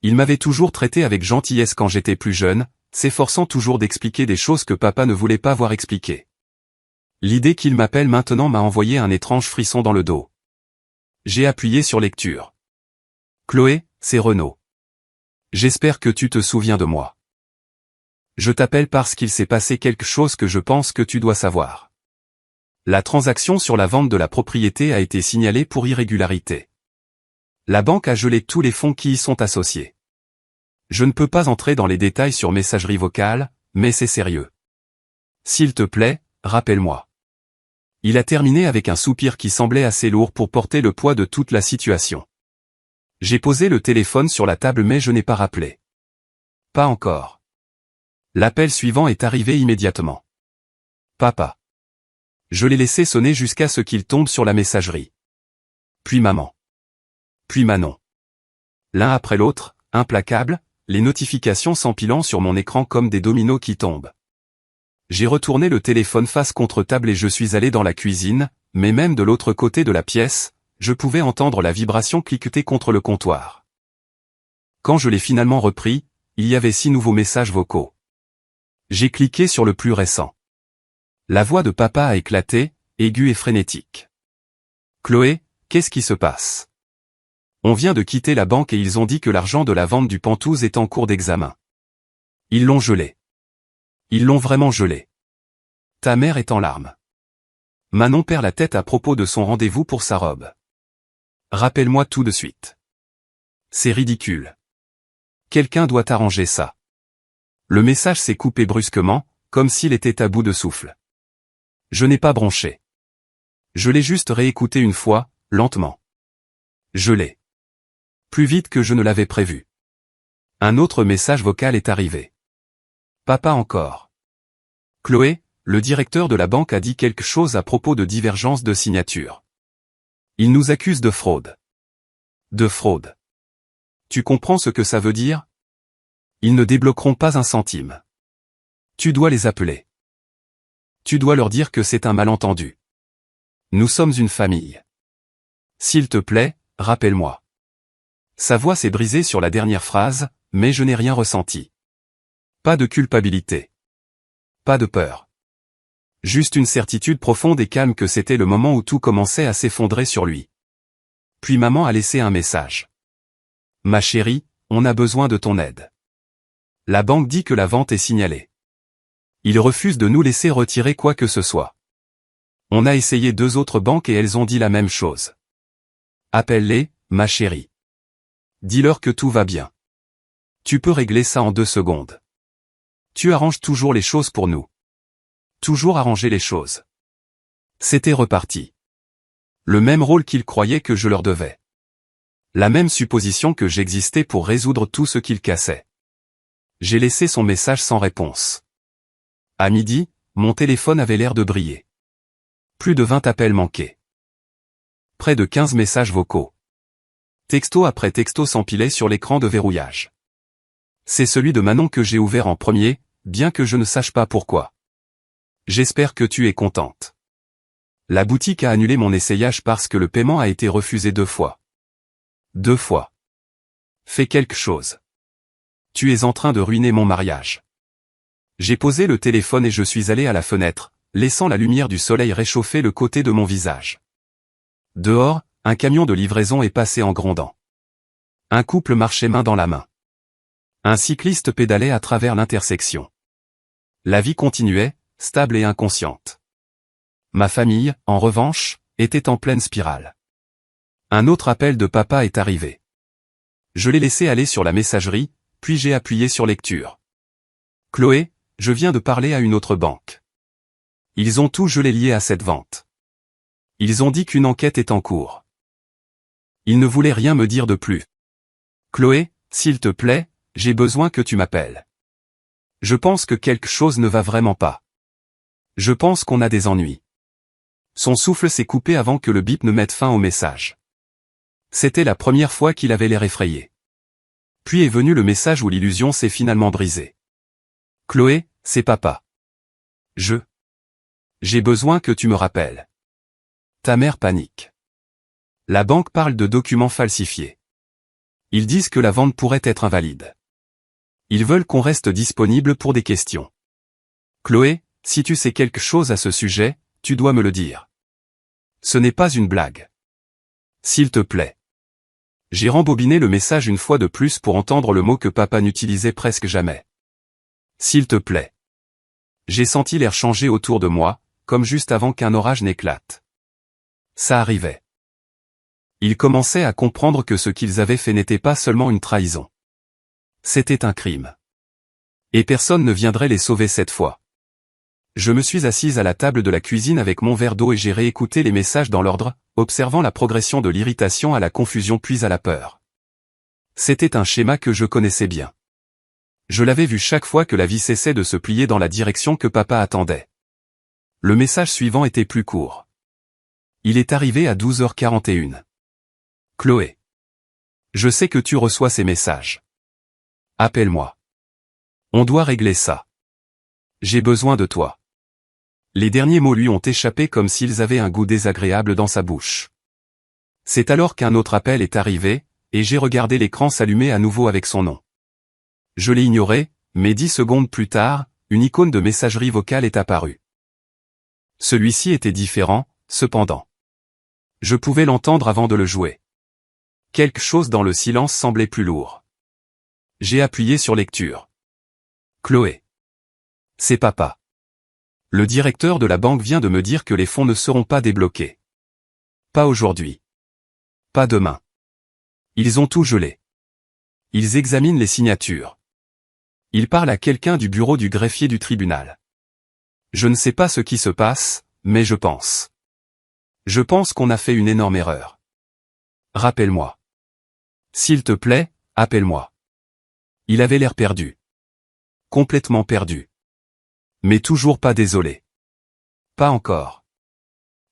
Il m'avait toujours traité avec gentillesse quand j'étais plus jeune, s'efforçant toujours d'expliquer des choses que papa ne voulait pas voir expliquées. L'idée qu'il m'appelle maintenant m'a envoyé un étrange frisson dans le dos. J'ai appuyé sur lecture. Chloé, c'est Renaud. J'espère que tu te souviens de moi. Je t'appelle parce qu'il s'est passé quelque chose que je pense que tu dois savoir. La transaction sur la vente de la propriété a été signalée pour irrégularité. La banque a gelé tous les fonds qui y sont associés. Je ne peux pas entrer dans les détails sur messagerie vocale, mais c'est sérieux. S'il te plaît, rappelle-moi. Il a terminé avec un soupir qui semblait assez lourd pour porter le poids de toute la situation. J'ai posé le téléphone sur la table mais je n'ai pas rappelé. Pas encore. L'appel suivant est arrivé immédiatement. Papa. Je l'ai laissé sonner jusqu'à ce qu'il tombe sur la messagerie. Puis maman. Puis Manon. L'un après l'autre, implacable, les notifications s'empilant sur mon écran comme des dominos qui tombent. J'ai retourné le téléphone face contre table et je suis allé dans la cuisine, mais même de l'autre côté de la pièce, je pouvais entendre la vibration cliqueter contre le comptoir. Quand je l'ai finalement repris, il y avait 6 nouveaux messages vocaux. J'ai cliqué sur le plus récent. La voix de papa a éclaté, aiguë et frénétique. Chloé, qu'est-ce qui se passe? On vient de quitter la banque et ils ont dit que l'argent de la vente du Pentouse est en cours d'examen. Ils l'ont gelé. Ils l'ont vraiment gelé. Ta mère est en larmes. Manon perd la tête à propos de son rendez-vous pour sa robe. Rappelle-moi tout de suite. C'est ridicule. Quelqu'un doit arranger ça. Le message s'est coupé brusquement, comme s'il était à bout de souffle. Je n'ai pas bronché. Je l'ai juste réécouté une fois, lentement. Je l'ai. Plus vite que je ne l'avais prévu. Un autre message vocal est arrivé. Papa encore. Chloé, le directeur de la banque a dit quelque chose à propos de divergence de signature. Il nous accuse de fraude. De fraude. Tu comprends ce que ça veut dire? Ils ne débloqueront pas un centime. Tu dois les appeler. Tu dois leur dire que c'est un malentendu. Nous sommes une famille. S'il te plaît, rappelle-moi. Sa voix s'est brisée sur la dernière phrase, mais je n'ai rien ressenti. Pas de culpabilité. Pas de peur. Juste une certitude profonde et calme que c'était le moment où tout commençait à s'effondrer sur lui. Puis maman a laissé un message. Ma chérie, on a besoin de ton aide. La banque dit que la vente est signalée. Ils refusent de nous laisser retirer quoi que ce soit. On a essayé 2 autres banques et elles ont dit la même chose. Appelle-les, ma chérie. Dis-leur que tout va bien. Tu peux régler ça en 2 secondes. Tu arranges toujours les choses pour nous. Toujours arranger les choses. C'était reparti. Le même rôle qu'ils croyaient que je leur devais. La même supposition que j'existais pour résoudre tout ce qu'ils cassaient. J'ai laissé son message sans réponse. À midi, mon téléphone avait l'air de briller. Plus de 20 appels manqués. Près de 15 messages vocaux. Texto après texto s'empilait sur l'écran de verrouillage. C'est celui de Manon que j'ai ouvert en premier, bien que je ne sache pas pourquoi. J'espère que tu es contente. La boutique a annulé mon essayage parce que le paiement a été refusé 2 fois. 2 fois. Fais quelque chose. Tu es en train de ruiner mon mariage. J'ai posé le téléphone et je suis allé à la fenêtre, laissant la lumière du soleil réchauffer le côté de mon visage. Dehors, un camion de livraison est passé en grondant. Un couple marchait main dans la main. Un cycliste pédalait à travers l'intersection. La vie continuait, stable et inconsciente. Ma famille, en revanche, était en pleine spirale. Un autre appel de papa est arrivé. Je l'ai laissé aller sur la messagerie, puis j'ai appuyé sur lecture. Chloé, je viens de parler à une autre banque. Ils ont tout gelé lié à cette vente. Ils ont dit qu'une enquête est en cours. Ils ne voulaient rien me dire de plus. Chloé, s'il te plaît, j'ai besoin que tu m'appelles. Je pense que quelque chose ne va vraiment pas. Je pense qu'on a des ennuis. Son souffle s'est coupé avant que le bip ne mette fin au message. C'était la première fois qu'il avait l'air effrayé. Puis est venu le message où l'illusion s'est finalement brisée. Chloé, c'est papa. J'ai besoin que tu me rappelles. Ta mère panique. La banque parle de documents falsifiés. Ils disent que la vente pourrait être invalide. Ils veulent qu'on reste disponible pour des questions. Chloé, si tu sais quelque chose à ce sujet, tu dois me le dire. Ce n'est pas une blague. S'il te plaît. J'ai rembobiné le message une fois de plus pour entendre le mot que papa n'utilisait presque jamais. S'il te plaît. J'ai senti l'air changer autour de moi, comme juste avant qu'un orage n'éclate. Ça arrivait. Ils commençaient à comprendre que ce qu'ils avaient fait n'était pas seulement une trahison. C'était un crime. Et personne ne viendrait les sauver cette fois. Je me suis assise à la table de la cuisine avec mon verre d'eau et j'ai réécouté les messages dans l'ordre, observant la progression de l'irritation à la confusion puis à la peur. C'était un schéma que je connaissais bien. Je l'avais vu chaque fois que la vie cessait de se plier dans la direction que papa attendait. Le message suivant était plus court. Il est arrivé à 12h41. Chloé. Je sais que tu reçois ces messages. Appelle-moi. On doit régler ça. J'ai besoin de toi. Les derniers mots lui ont échappé comme s'ils avaient un goût désagréable dans sa bouche. C'est alors qu'un autre appel est arrivé, et j'ai regardé l'écran s'allumer à nouveau avec son nom. Je l'ai ignoré, mais 10 secondes plus tard, une icône de messagerie vocale est apparue. Celui-ci était différent, cependant. Je pouvais l'entendre avant de le jouer. Quelque chose dans le silence semblait plus lourd. J'ai appuyé sur lecture. Chloé. C'est papa. Le directeur de la banque vient de me dire que les fonds ne seront pas débloqués. Pas aujourd'hui. Pas demain. Ils ont tout gelé. Ils examinent les signatures. Ils parlent à quelqu'un du bureau du greffier du tribunal. Je ne sais pas ce qui se passe, mais je pense. Je pense qu'on a fait une énorme erreur. Rappelle-moi. S'il te plaît, appelle-moi. Il avait l'air perdu. Complètement perdu. Mais toujours pas désolé. Pas encore.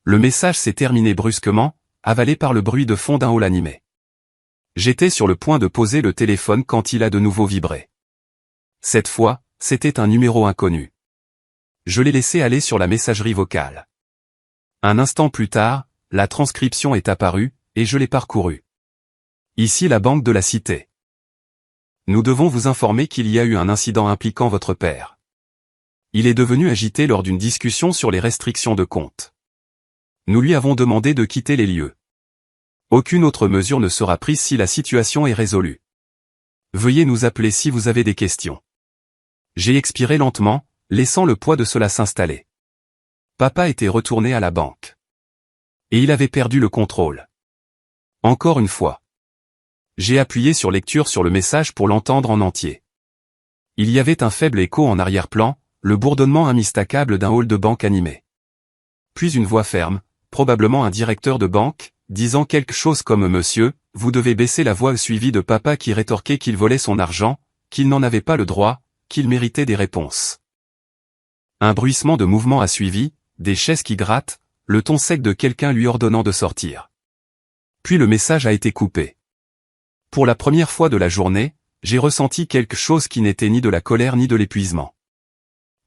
Le message s'est terminé brusquement, avalé par le bruit de fond d'un hall animé. J'étais sur le point de poser le téléphone quand il a de nouveau vibré. Cette fois, c'était un numéro inconnu. Je l'ai laissé aller sur la messagerie vocale. Un instant plus tard, la transcription est apparue, et je l'ai parcourue. Ici la banque de la cité. Nous devons vous informer qu'il y a eu un incident impliquant votre père. Il est devenu agité lors d'une discussion sur les restrictions de compte. Nous lui avons demandé de quitter les lieux. Aucune autre mesure ne sera prise si la situation est résolue. Veuillez nous appeler si vous avez des questions. J'ai expiré lentement, laissant le poids de cela s'installer. Papa était retourné à la banque. Et il avait perdu le contrôle. Encore une fois. J'ai appuyé sur lecture sur le message pour l'entendre en entier. Il y avait un faible écho en arrière-plan, le bourdonnement immistakable d'un hall de banque animé. Puis une voix ferme, probablement un directeur de banque, disant quelque chose comme « Monsieur, vous devez baisser la voix » suivi de papa qui rétorquait qu'il volait son argent, qu'il n'en avait pas le droit, qu'il méritait des réponses. Un bruissement de mouvement a suivi, des chaises qui grattent, le ton sec de quelqu'un lui ordonnant de sortir. Puis le message a été coupé. Pour la première fois de la journée, j'ai ressenti quelque chose qui n'était ni de la colère ni de l'épuisement.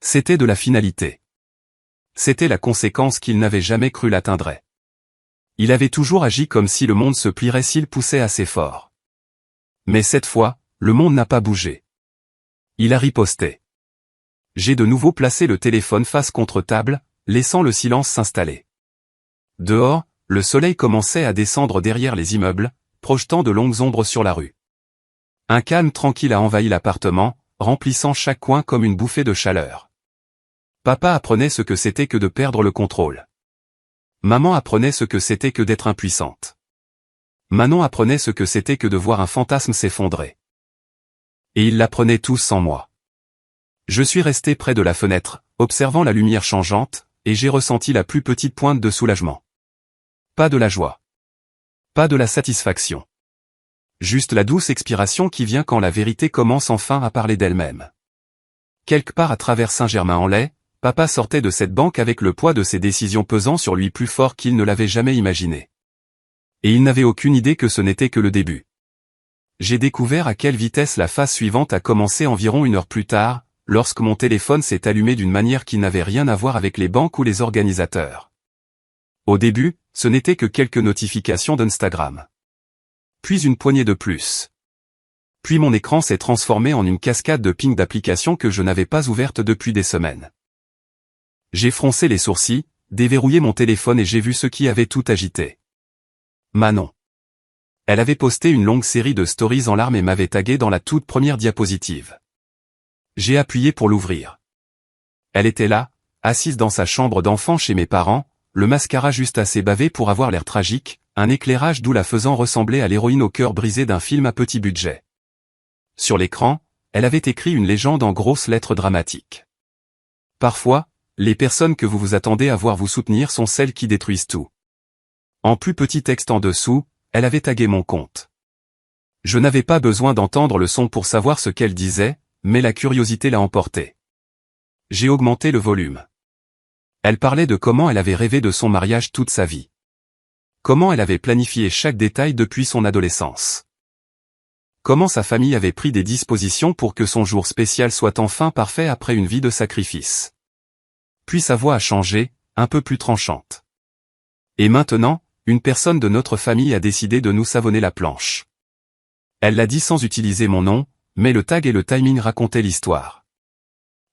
C'était de la finalité. C'était la conséquence qu'il n'avait jamais cru l'atteindrait. Il avait toujours agi comme si le monde se plierait s'il poussait assez fort. Mais cette fois, le monde n'a pas bougé. Il a riposté. J'ai de nouveau placé le téléphone face contre table, laissant le silence s'installer. Dehors, le soleil commençait à descendre derrière les immeubles, projetant de longues ombres sur la rue. Un calme tranquille a envahi l'appartement, remplissant chaque coin comme une bouffée de chaleur. Papa apprenait ce que c'était que de perdre le contrôle. Maman apprenait ce que c'était que d'être impuissante. Manon apprenait ce que c'était que de voir un fantasme s'effondrer. Et ils l'apprenaient tous sans moi. Je suis resté près de la fenêtre, observant la lumière changeante, et j'ai ressenti la plus petite pointe de soulagement. Pas de la joie. Pas de la satisfaction. Juste la douce expiration qui vient quand la vérité commence enfin à parler d'elle-même. Quelque part à travers Saint-Germain-en-Laye, papa sortait de cette banque avec le poids de ses décisions pesant sur lui plus fort qu'il ne l'avait jamais imaginé. Et il n'avait aucune idée que ce n'était que le début. J'ai découvert à quelle vitesse la phase suivante a commencé environ 1 heure plus tard, lorsque mon téléphone s'est allumé d'une manière qui n'avait rien à voir avec les banques ou les organisateurs. Au début, ce n'était que quelques notifications d'Instagram. Puis une poignée de plus. Puis mon écran s'est transformé en une cascade de pings d'applications que je n'avais pas ouvertes depuis des semaines. J'ai froncé les sourcils, déverrouillé mon téléphone et j'ai vu ce qui avait tout agité. Manon. Elle avait posté une longue série de stories en larmes et m'avait tagué dans la toute première diapositive. J'ai appuyé pour l'ouvrir. Elle était là, assise dans sa chambre d'enfant chez mes parents, le mascara juste assez bavé pour avoir l'air tragique, un éclairage doux la faisant ressembler à l'héroïne au cœur brisé d'un film à petit budget. Sur l'écran, elle avait écrit une légende en grosses lettres dramatiques. Parfois, les personnes que vous vous attendez à voir vous soutenir sont celles qui détruisent tout. En plus petit texte en dessous, elle avait tagué mon compte. Je n'avais pas besoin d'entendre le son pour savoir ce qu'elle disait, mais la curiosité l'a emporté. J'ai augmenté le volume. Elle parlait de comment elle avait rêvé de son mariage toute sa vie. Comment elle avait planifié chaque détail depuis son adolescence. Comment sa famille avait pris des dispositions pour que son jour spécial soit enfin parfait après une vie de sacrifice. Puis sa voix a changé, un peu plus tranchante. Et maintenant, une personne de notre famille a décidé de nous savonner la planche. Elle l'a dit sans utiliser mon nom, mais le tag et le timing racontaient l'histoire.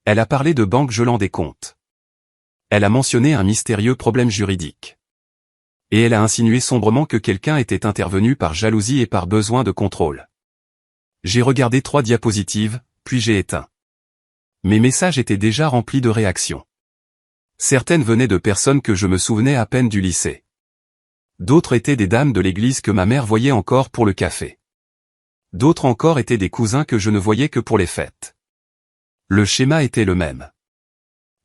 Elle a parlé de banque gelant des comptes. Elle a mentionné un mystérieux problème juridique. Et elle a insinué sombrement que quelqu'un était intervenu par jalousie et par besoin de contrôle. J'ai regardé 3 diapositives, puis j'ai éteint. Mes messages étaient déjà remplis de réactions. Certaines venaient de personnes que je me souvenais à peine du lycée. D'autres étaient des dames de l'église que ma mère voyait encore pour le café. D'autres encore étaient des cousins que je ne voyais que pour les fêtes. Le schéma était le même.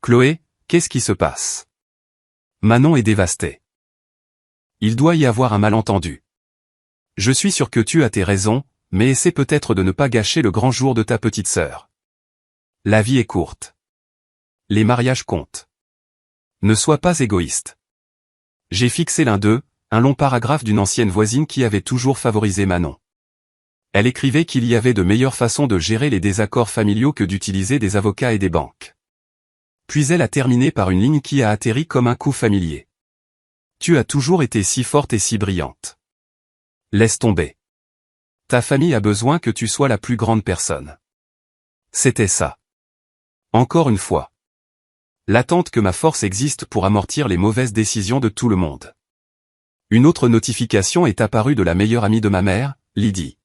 Chloé, qu'est-ce qui se passe? Manon est dévastée. Il doit y avoir un malentendu. Je suis sûr que tu as tes raisons, mais essaie peut-être de ne pas gâcher le grand jour de ta petite sœur. La vie est courte. Les mariages comptent. Ne sois pas égoïste. J'ai fixé l'un d'eux, un long paragraphe d'une ancienne voisine qui avait toujours favorisé Manon. Elle écrivait qu'il y avait de meilleures façons de gérer les désaccords familiaux que d'utiliser des avocats et des banques. Puis elle a terminé par une ligne qui a atterri comme un coup familier. Tu as toujours été si forte et si brillante. Laisse tomber. Ta famille a besoin que tu sois la plus grande personne. C'était ça. Encore une fois. L'attente que ma force existe pour amortir les mauvaises décisions de tout le monde. Une autre notification est apparue de la meilleure amie de ma mère, Lydie.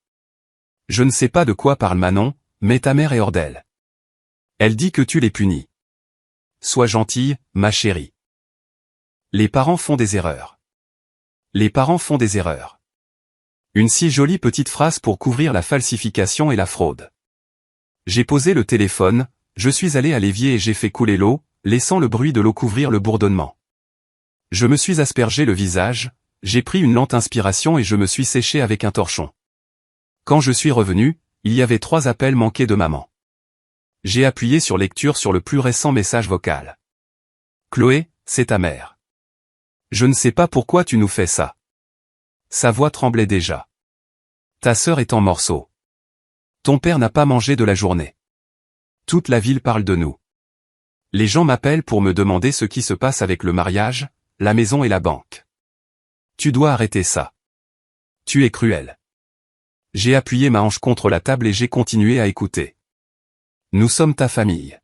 Je ne sais pas de quoi parle Manon, mais ta mère est hors d'elle. Elle dit que tu les punis. Sois gentille, ma chérie. Les parents font des erreurs. Les parents font des erreurs. Une si jolie petite phrase pour couvrir la falsification et la fraude. J'ai posé le téléphone, je suis allé à l'évier et j'ai fait couler l'eau, laissant le bruit de l'eau couvrir le bourdonnement. Je me suis aspergé le visage, j'ai pris une lente inspiration et je me suis séché avec un torchon. Quand je suis revenu, il y avait 3 appels manqués de maman. J'ai appuyé sur lecture sur le plus récent message vocal. Chloé, c'est ta mère. Je ne sais pas pourquoi tu nous fais ça. Sa voix tremblait déjà. Ta sœur est en morceaux. Ton père n'a pas mangé de la journée. Toute la ville parle de nous. Les gens m'appellent pour me demander ce qui se passe avec le mariage, la maison et la banque. Tu dois arrêter ça. Tu es cruel. J'ai appuyé ma hanche contre la table et j'ai continué à écouter. Nous sommes ta famille.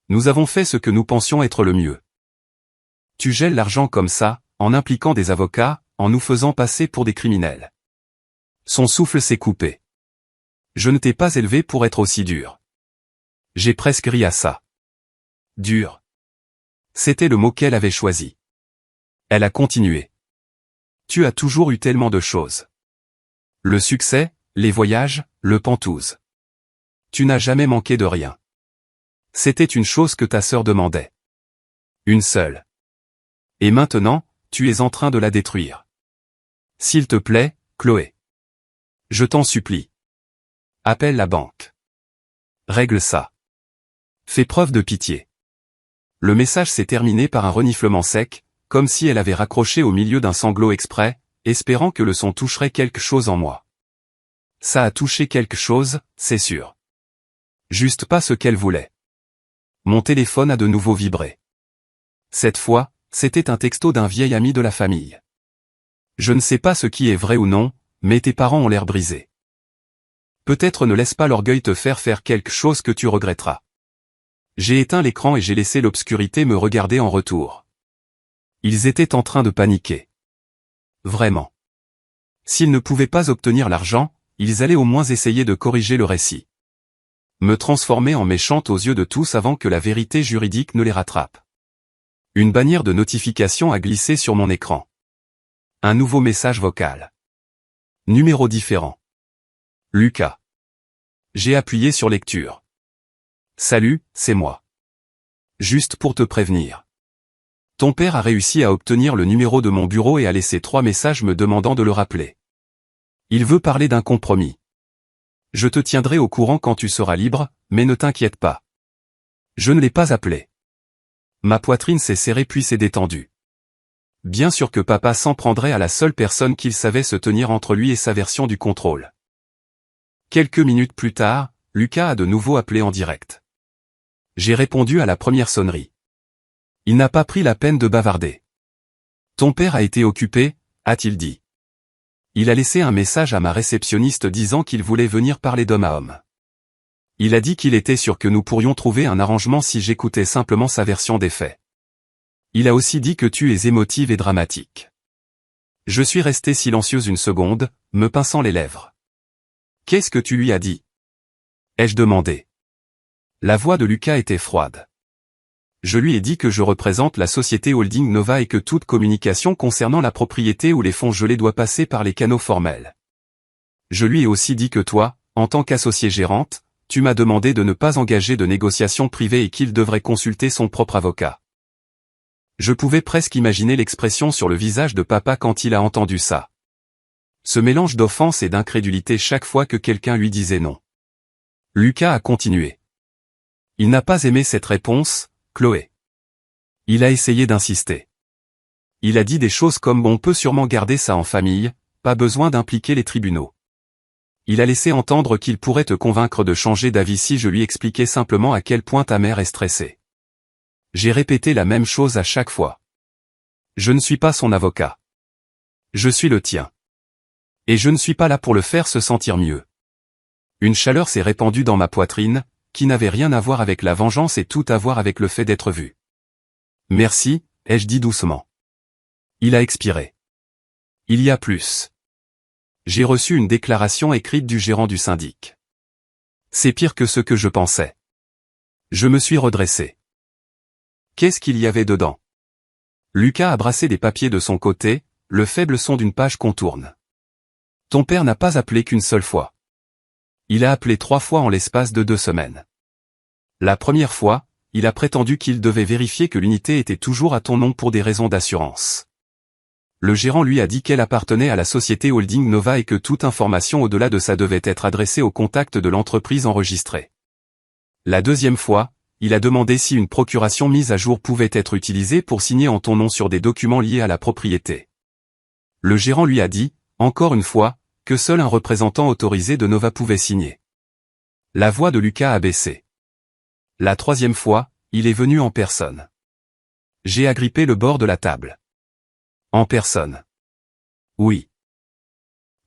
Nous avons fait ce que nous pensions être le mieux. Tu gèles l'argent comme ça, en impliquant des avocats, en nous faisant passer pour des criminels. Son souffle s'est coupé. Je ne t'ai pas élevé pour être aussi dur. J'ai presque ri à ça. Dur. C'était le mot qu'elle avait choisi. Elle a continué. Tu as toujours eu tellement de choses. Le succès, les voyages, le Penthouse. Tu n'as jamais manqué de rien. C'était une chose que ta sœur demandait. Une seule. Et maintenant, tu es en train de la détruire. S'il te plaît, Chloé. Je t'en supplie. Appelle la banque. Règle ça. Fais preuve de pitié. Le message s'est terminé par un reniflement sec, comme si elle avait raccroché au milieu d'un sanglot exprès, espérant que le son toucherait quelque chose en moi. Ça a touché quelque chose, c'est sûr. Juste pas ce qu'elle voulait. Mon téléphone a de nouveau vibré. Cette fois, c'était un texto d'un vieil ami de la famille. Je ne sais pas ce qui est vrai ou non, mais tes parents ont l'air brisés. Peut-être ne laisse pas l'orgueil te faire quelque chose que tu regretteras. J'ai éteint l'écran et j'ai laissé l'obscurité me regarder en retour. Ils étaient en train de paniquer. Vraiment. S'ils ne pouvaient pas obtenir l'argent, ils allaient au moins essayer de corriger le récit. Me transformer en méchante aux yeux de tous avant que la vérité juridique ne les rattrape. Une bannière de notification a glissé sur mon écran. Un nouveau message vocal. Numéro différent. Lucas. J'ai appuyé sur lecture. Salut, c'est moi. Juste pour te prévenir. Ton père a réussi à obtenir le numéro de mon bureau et a laissé 3 messages me demandant de le rappeler. Il veut parler d'un compromis. Je te tiendrai au courant quand tu seras libre, mais ne t'inquiète pas. Je ne l'ai pas appelé. Ma poitrine s'est serrée puis s'est détendue. Bien sûr que papa s'en prendrait à la seule personne qu'il savait se tenir entre lui et sa version du contrôle. Quelques minutes plus tard, Lucas a de nouveau appelé en direct. J'ai répondu à la première sonnerie. Il n'a pas pris la peine de bavarder. Ton père a été occupé, a-t-il dit. Il a laissé un message à ma réceptionniste disant qu'il voulait venir parler d'homme à homme. Il a dit qu'il était sûr que nous pourrions trouver un arrangement si j'écoutais simplement sa version des faits. Il a aussi dit que tu es émotive et dramatique. Je suis resté silencieuse une seconde, me pinçant les lèvres. Qu'est-ce que tu lui as dit? Ai-je demandé. La voix de Lucas était froide. Je lui ai dit que je représente la société Holding Nova et que toute communication concernant la propriété ou les fonds gelés doit passer par les canaux formels. Je lui ai aussi dit que toi, en tant qu'associée gérante, tu m'as demandé de ne pas engager de négociations privées et qu'il devrait consulter son propre avocat. Je pouvais presque imaginer l'expression sur le visage de papa quand il a entendu ça. Ce mélange d'offense et d'incrédulité chaque fois que quelqu'un lui disait non. Lucas a continué. Il n'a pas aimé cette réponse, Chloé. Il a essayé d'insister. Il a dit des choses comme on peut sûrement garder ça en famille, pas besoin d'impliquer les tribunaux. Il a laissé entendre qu'il pourrait te convaincre de changer d'avis si je lui expliquais simplement à quel point ta mère est stressée. J'ai répété la même chose à chaque fois. Je ne suis pas son avocat. Je suis le tien. Et je ne suis pas là pour le faire se sentir mieux. Une chaleur s'est répandue dans ma poitrine, qui n'avait rien à voir avec la vengeance et tout à voir avec le fait d'être vu. Merci, ai-je dit doucement. Il a expiré. Il y a plus. J'ai reçu une déclaration écrite du gérant du syndic. C'est pire que ce que je pensais. Je me suis redressé. Qu'est-ce qu'il y avait dedans? Lucas a brassé des papiers de son côté, le faible son d'une page contourne. Ton père n'a pas appelé qu'une seule fois. Il a appelé 3 fois en l'espace de 2 semaines. La première fois, il a prétendu qu'il devait vérifier que l'unité était toujours à ton nom pour des raisons d'assurance. Le gérant lui a dit qu'elle appartenait à la société Holding Nova et que toute information au-delà de ça devait être adressée au contact de l'entreprise enregistrée. La deuxième fois, il a demandé si une procuration mise à jour pouvait être utilisée pour signer en ton nom sur des documents liés à la propriété. Le gérant lui a dit, encore une fois, que seul un représentant autorisé de Nova pouvait signer. La voix de Lucas a baissé. La troisième fois, il est venu en personne. J'ai agrippé le bord de la table. En personne. Oui.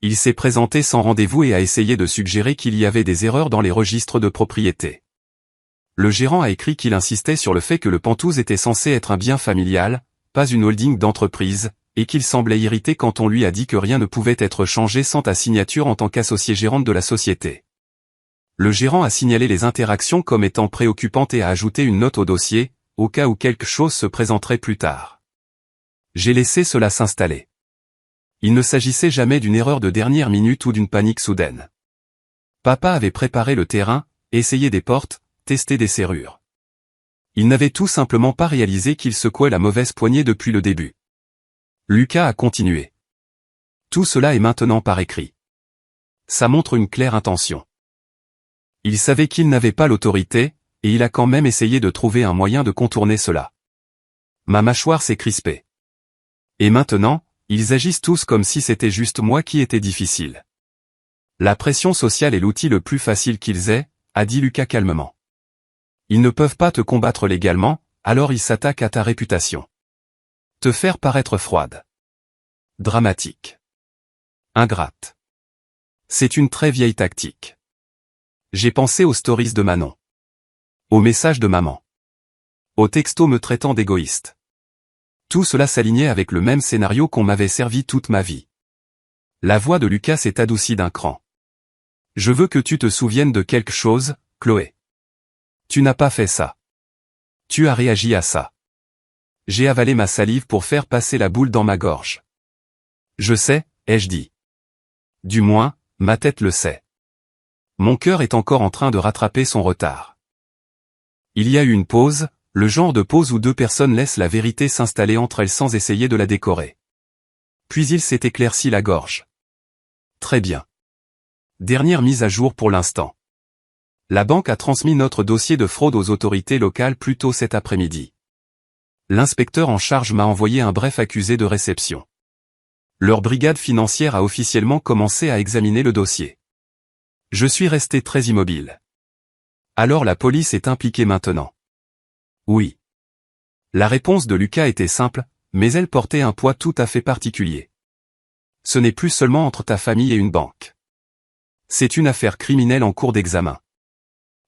Il s'est présenté sans rendez-vous et a essayé de suggérer qu'il y avait des erreurs dans les registres de propriété. Le gérant a écrit qu'il insistait sur le fait que le Penthouse était censé être un bien familial, pas une holding d'entreprise, et qu'il semblait irrité quand on lui a dit que rien ne pouvait être changé sans ta signature en tant qu'associé gérante de la société. Le gérant a signalé les interactions comme étant préoccupantes et a ajouté une note au dossier, au cas où quelque chose se présenterait plus tard. J'ai laissé cela s'installer. Il ne s'agissait jamais d'une erreur de dernière minute ou d'une panique soudaine. Papa avait préparé le terrain, essayé des portes, testé des serrures. Il n'avait tout simplement pas réalisé qu'il secouait la mauvaise poignée depuis le début. Lucas a continué. Tout cela est maintenant par écrit. Ça montre une claire intention. Il savait qu'il n'avait pas l'autorité, et il a quand même essayé de trouver un moyen de contourner cela. Ma mâchoire s'est crispée. Et maintenant, ils agissent tous comme si c'était juste moi qui étais difficile. La pression sociale est l'outil le plus facile qu'ils aient, a dit Lucas calmement. Ils ne peuvent pas te combattre légalement, alors ils s'attaquent à ta réputation. Te faire paraître froide. Dramatique. Ingrate. C'est une très vieille tactique. J'ai pensé aux stories de Manon. Aux messages de maman. Aux textos me traitant d'égoïste. Tout cela s'alignait avec le même scénario qu'on m'avait servi toute ma vie. La voix de Lucas s'est adoucie d'un cran. Je veux que tu te souviennes de quelque chose, Chloé. Tu n'as pas fait ça. Tu as réagi à ça. J'ai avalé ma salive pour faire passer la boule dans ma gorge. Je sais, ai-je dit. Du moins, ma tête le sait. Mon cœur est encore en train de rattraper son retard. Il y a eu une pause, le genre de pause où deux personnes laissent la vérité s'installer entre elles sans essayer de la décorer. Puis il s'est éclairci la gorge. Très bien. Dernière mise à jour pour l'instant. La banque a transmis notre dossier de fraude aux autorités locales plus tôt cet après-midi. L'inspecteur en charge m'a envoyé un bref accusé de réception. Leur brigade financière a officiellement commencé à examiner le dossier. Je suis resté très immobile. Alors la police est impliquée maintenant. Oui. La réponse de Lucas était simple, mais elle portait un poids tout à fait particulier. Ce n'est plus seulement entre ta famille et une banque. C'est une affaire criminelle en cours d'examen.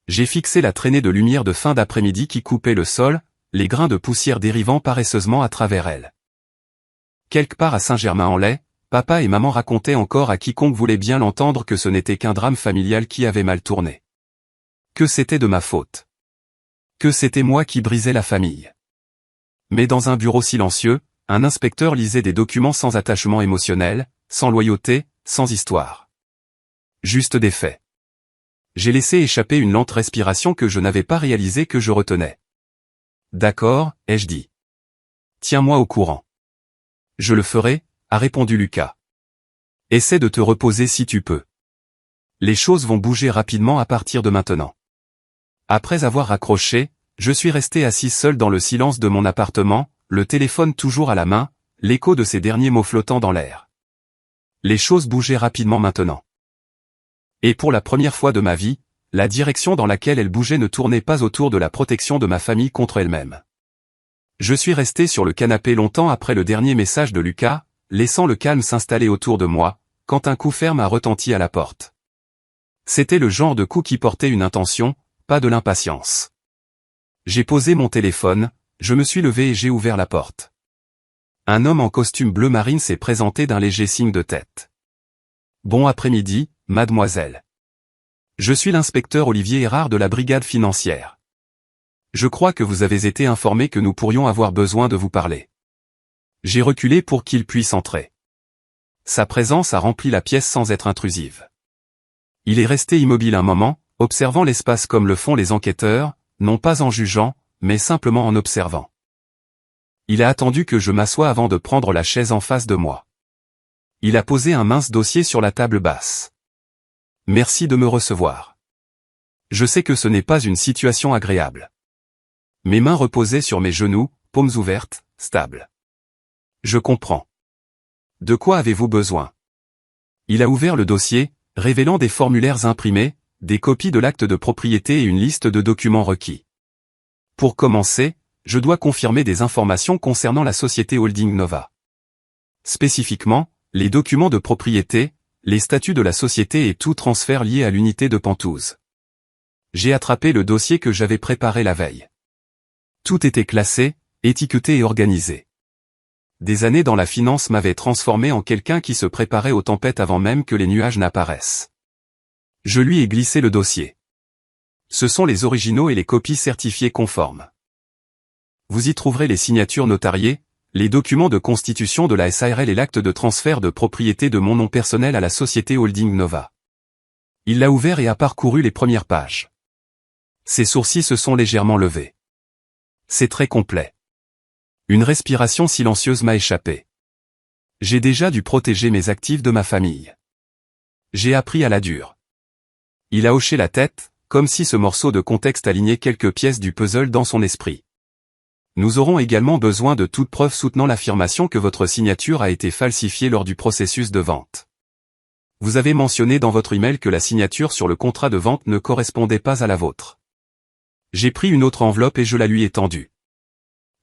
J'ai fixé la traînée de lumière de fin d'après-midi qui coupait le sol, les grains de poussière dérivant paresseusement à travers elle. Quelque part à Saint-Germain-en-Laye, papa et maman racontaient encore à quiconque voulait bien l'entendre que ce n'était qu'un drame familial qui avait mal tourné. Que c'était de ma faute. Que c'était moi qui brisais la famille. Mais dans un bureau silencieux, un inspecteur lisait des documents sans attachement émotionnel, sans loyauté, sans histoire. Juste des faits. J'ai laissé échapper une lente respiration que je n'avais pas réalisé que je retenais. D'accord, ai-je dit. Tiens-moi au courant. Je le ferai, a répondu Lucas. Essaie de te reposer si tu peux. Les choses vont bouger rapidement à partir de maintenant. Après avoir raccroché, je suis resté assis seul dans le silence de mon appartement, le téléphone toujours à la main, l'écho de ces derniers mots flottant dans l'air. Les choses bougeaient rapidement maintenant. Et pour la première fois de ma vie, la direction dans laquelle elle bougeait ne tournait pas autour de la protection de ma famille contre elle-même. Je suis resté sur le canapé longtemps après le dernier message de Lucas, laissant le calme s'installer autour de moi, quand un coup ferme a retenti à la porte. C'était le genre de coup qui portait une intention, pas de l'impatience. J'ai posé mon téléphone, je me suis levé et j'ai ouvert la porte. Un homme en costume bleu marine s'est présenté d'un léger signe de tête. Bon après-midi, mademoiselle. Je suis l'inspecteur Olivier Erard de la brigade financière. Je crois que vous avez été informé que nous pourrions avoir besoin de vous parler. J'ai reculé pour qu'il puisse entrer. Sa présence a rempli la pièce sans être intrusive. Il est resté immobile un moment, observant l'espace comme le font les enquêteurs, non pas en jugeant, mais simplement en observant. Il a attendu que je m'assoie avant de prendre la chaise en face de moi. Il a posé un mince dossier sur la table basse. Merci de me recevoir. Je sais que ce n'est pas une situation agréable. Mes mains reposaient sur mes genoux, paumes ouvertes, stables. Je comprends. De quoi avez-vous besoin? Il a ouvert le dossier, révélant des formulaires imprimés, des copies de l'acte de propriété et une liste de documents requis. Pour commencer, je dois confirmer des informations concernant la société Holding Nova. Spécifiquement, les documents de propriété, les statuts de la société et tout transfert lié à l'unité de Pentouze. J'ai attrapé le dossier que j'avais préparé la veille. Tout était classé, étiqueté et organisé. Des années dans la finance m'avaient transformé en quelqu'un qui se préparait aux tempêtes avant même que les nuages n'apparaissent. Je lui ai glissé le dossier. Ce sont les originaux et les copies certifiées conformes. Vous y trouverez les signatures notariées, les documents de constitution de la SARL et l'acte de transfert de propriété de mon nom personnel à la société Holding Nova. Il l'a ouvert et a parcouru les premières pages. Ses sourcils se sont légèrement levés. C'est très complet. Une respiration silencieuse m'a échappé. J'ai déjà dû protéger mes actifs de ma famille. J'ai appris à la dure. Il a hoché la tête, comme si ce morceau de contexte alignait quelques pièces du puzzle dans son esprit. Nous aurons également besoin de toute preuve soutenant l'affirmation que votre signature a été falsifiée lors du processus de vente. Vous avez mentionné dans votre email que la signature sur le contrat de vente ne correspondait pas à la vôtre. J'ai pris une autre enveloppe et je la lui ai tendue.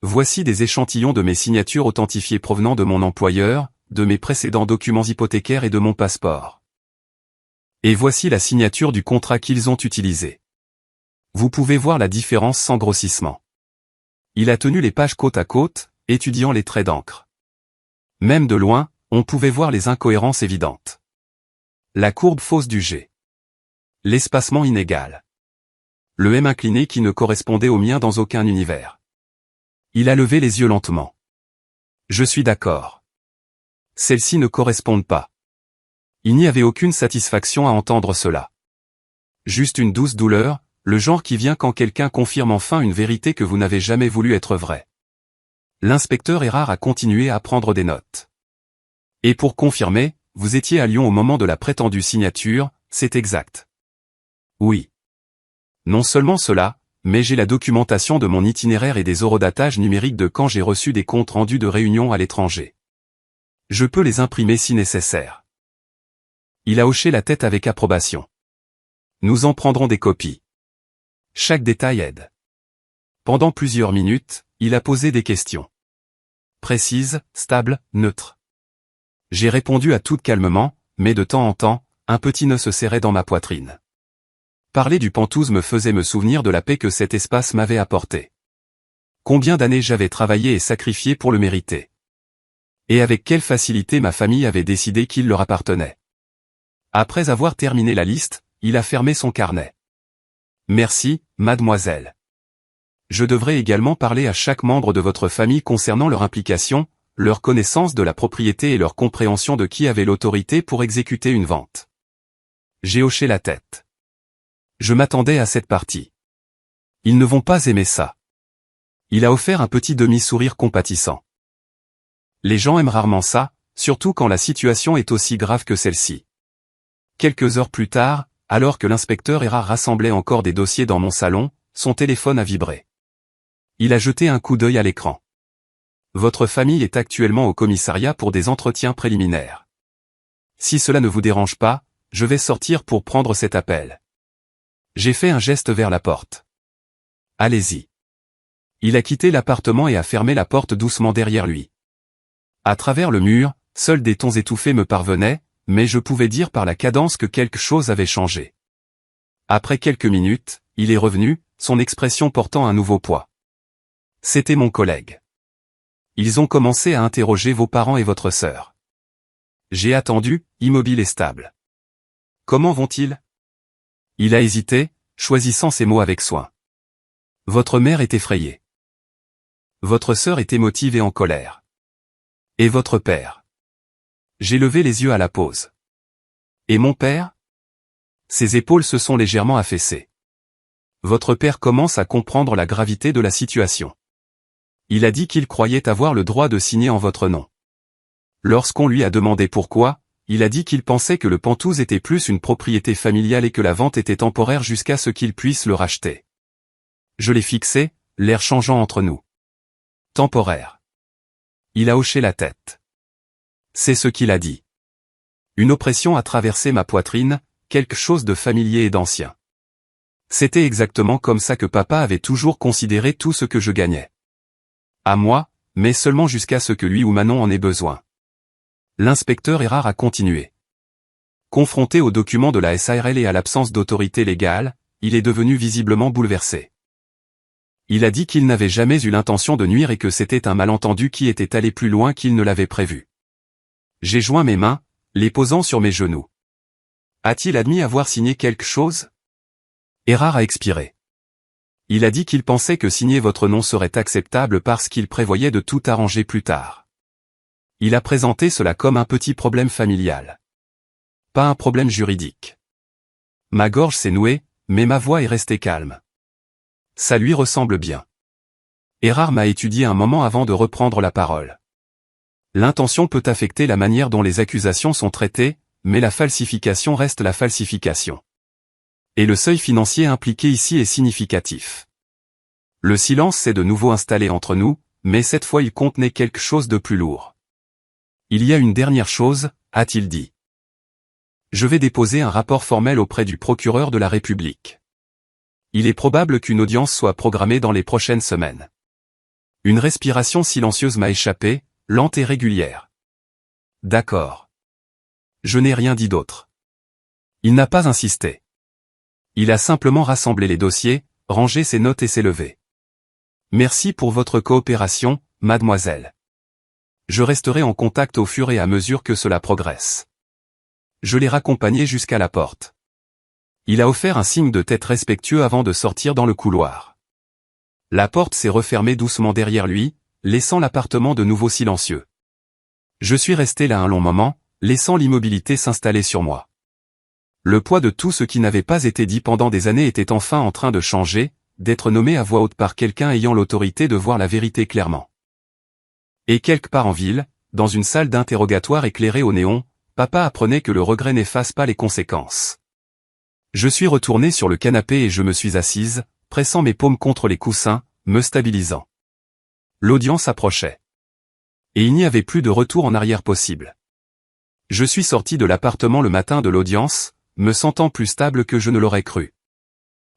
Voici des échantillons de mes signatures authentifiées provenant de mon employeur, de mes précédents documents hypothécaires et de mon passeport. Et voici la signature du contrat qu'ils ont utilisé. Vous pouvez voir la différence sans grossissement. Il a tenu les pages côte à côte, étudiant les traits d'encre. Même de loin, on pouvait voir les incohérences évidentes. La courbe fausse du G. L'espacement inégal. Le M incliné qui ne correspondait au mien dans aucun univers. Il a levé les yeux lentement. Je suis d'accord. Celles-ci ne correspondent pas. Il n'y avait aucune satisfaction à entendre cela. Juste une douce douleur, le genre qui vient quand quelqu'un confirme enfin une vérité que vous n'avez jamais voulu être vraie. L'inspecteur Erard a continué à prendre des notes. Et pour confirmer, vous étiez à Lyon au moment de la prétendue signature, c'est exact. Oui. Non seulement cela, mais j'ai la documentation de mon itinéraire et des horodatages numériques de quand j'ai reçu des comptes rendus de réunions à l'étranger. Je peux les imprimer si nécessaire. Il a hoché la tête avec approbation. Nous en prendrons des copies. Chaque détail aide. Pendant plusieurs minutes, il a posé des questions. Précises, stables, neutres. J'ai répondu à toutes calmement, mais de temps en temps, un petit nœud se serrait dans ma poitrine. Parler du Penthouse me faisait me souvenir de la paix que cet espace m'avait apporté. Combien d'années j'avais travaillé et sacrifié pour le mériter. Et avec quelle facilité ma famille avait décidé qu'il leur appartenait. Après avoir terminé la liste, il a fermé son carnet. Merci, mademoiselle. Je devrais également parler à chaque membre de votre famille concernant leur implication, leur connaissance de la propriété et leur compréhension de qui avait l'autorité pour exécuter une vente. J'ai hoché la tête. Je m'attendais à cette partie. Ils ne vont pas aimer ça. Il a offert un petit demi-sourire compatissant. Les gens aiment rarement ça, surtout quand la situation est aussi grave que celle-ci. Quelques heures plus tard, alors que l'inspecteur Erard rassemblait encore des dossiers dans mon salon, son téléphone a vibré. Il a jeté un coup d'œil à l'écran. Votre famille est actuellement au commissariat pour des entretiens préliminaires. Si cela ne vous dérange pas, je vais sortir pour prendre cet appel. J'ai fait un geste vers la porte. Allez-y. Il a quitté l'appartement et a fermé la porte doucement derrière lui. À travers le mur, seuls des tons étouffés me parvenaient, mais je pouvais dire par la cadence que quelque chose avait changé. Après quelques minutes, il est revenu, son expression portant un nouveau poids. C'était mon collègue. Ils ont commencé à interroger vos parents et votre sœur. J'ai attendu, immobile et stable. Comment vont-ils ? Il a hésité, choisissant ses mots avec soin. Votre mère est effrayée. Votre sœur est émotive et en colère. Et votre père ? J'ai levé les yeux à la pause. Et mon père ? Ses épaules se sont légèrement affaissées. Votre père commence à comprendre la gravité de la situation. Il a dit qu'il croyait avoir le droit de signer en votre nom. Lorsqu'on lui a demandé pourquoi, il a dit qu'il pensait que le Penthouse était plus une propriété familiale et que la vente était temporaire jusqu'à ce qu'il puisse le racheter. Je l'ai fixé, l'air changeant entre nous. Temporaire. Il a hoché la tête. C'est ce qu'il a dit. Une oppression a traversé ma poitrine, quelque chose de familier et d'ancien. C'était exactement comme ça que papa avait toujours considéré tout ce que je gagnais. À moi, mais seulement jusqu'à ce que lui ou Manon en ait besoin. L'inspecteur Erard a continué. Confronté aux documents de la SARL et à l'absence d'autorité légale, il est devenu visiblement bouleversé. Il a dit qu'il n'avait jamais eu l'intention de nuire et que c'était un malentendu qui était allé plus loin qu'il ne l'avait prévu. J'ai joint mes mains, les posant sur mes genoux. A-t-il admis avoir signé quelque chose? Errard a expiré. Il a dit qu'il pensait que signer votre nom serait acceptable parce qu'il prévoyait de tout arranger plus tard. Il a présenté cela comme un petit problème familial. Pas un problème juridique. Ma gorge s'est nouée, mais ma voix est restée calme. Ça lui ressemble bien. Errard m'a étudié un moment avant de reprendre la parole. L'intention peut affecter la manière dont les accusations sont traitées, mais la falsification reste la falsification. Et le seuil financier impliqué ici est significatif. Le silence s'est de nouveau installé entre nous, mais cette fois il contenait quelque chose de plus lourd. Il y a une dernière chose, a-t-il dit. Je vais déposer un rapport formel auprès du procureur de la République. Il est probable qu'une audience soit programmée dans les prochaines semaines. Une respiration silencieuse m'a échappé, lente et régulière. D'accord. Je n'ai rien dit d'autre. Il n'a pas insisté. Il a simplement rassemblé les dossiers, rangé ses notes et s'est levé. Merci pour votre coopération, mademoiselle. Je resterai en contact au fur et à mesure que cela progresse. Je l'ai raccompagné jusqu'à la porte. Il a offert un signe de tête respectueux avant de sortir dans le couloir. La porte s'est refermée doucement derrière lui, laissant l'appartement de nouveau silencieux. Je suis resté là un long moment, laissant l'immobilité s'installer sur moi. Le poids de tout ce qui n'avait pas été dit pendant des années était enfin en train de changer, d'être nommé à voix haute par quelqu'un ayant l'autorité de voir la vérité clairement. Et quelque part en ville, dans une salle d'interrogatoire éclairée au néon, papa apprenait que le regret n'efface pas les conséquences. Je suis retourné sur le canapé et je me suis assise, pressant mes paumes contre les coussins, me stabilisant. L'audience approchait. Et il n'y avait plus de retour en arrière possible. Je suis sorti de l'appartement le matin de l'audience, me sentant plus stable que je ne l'aurais cru.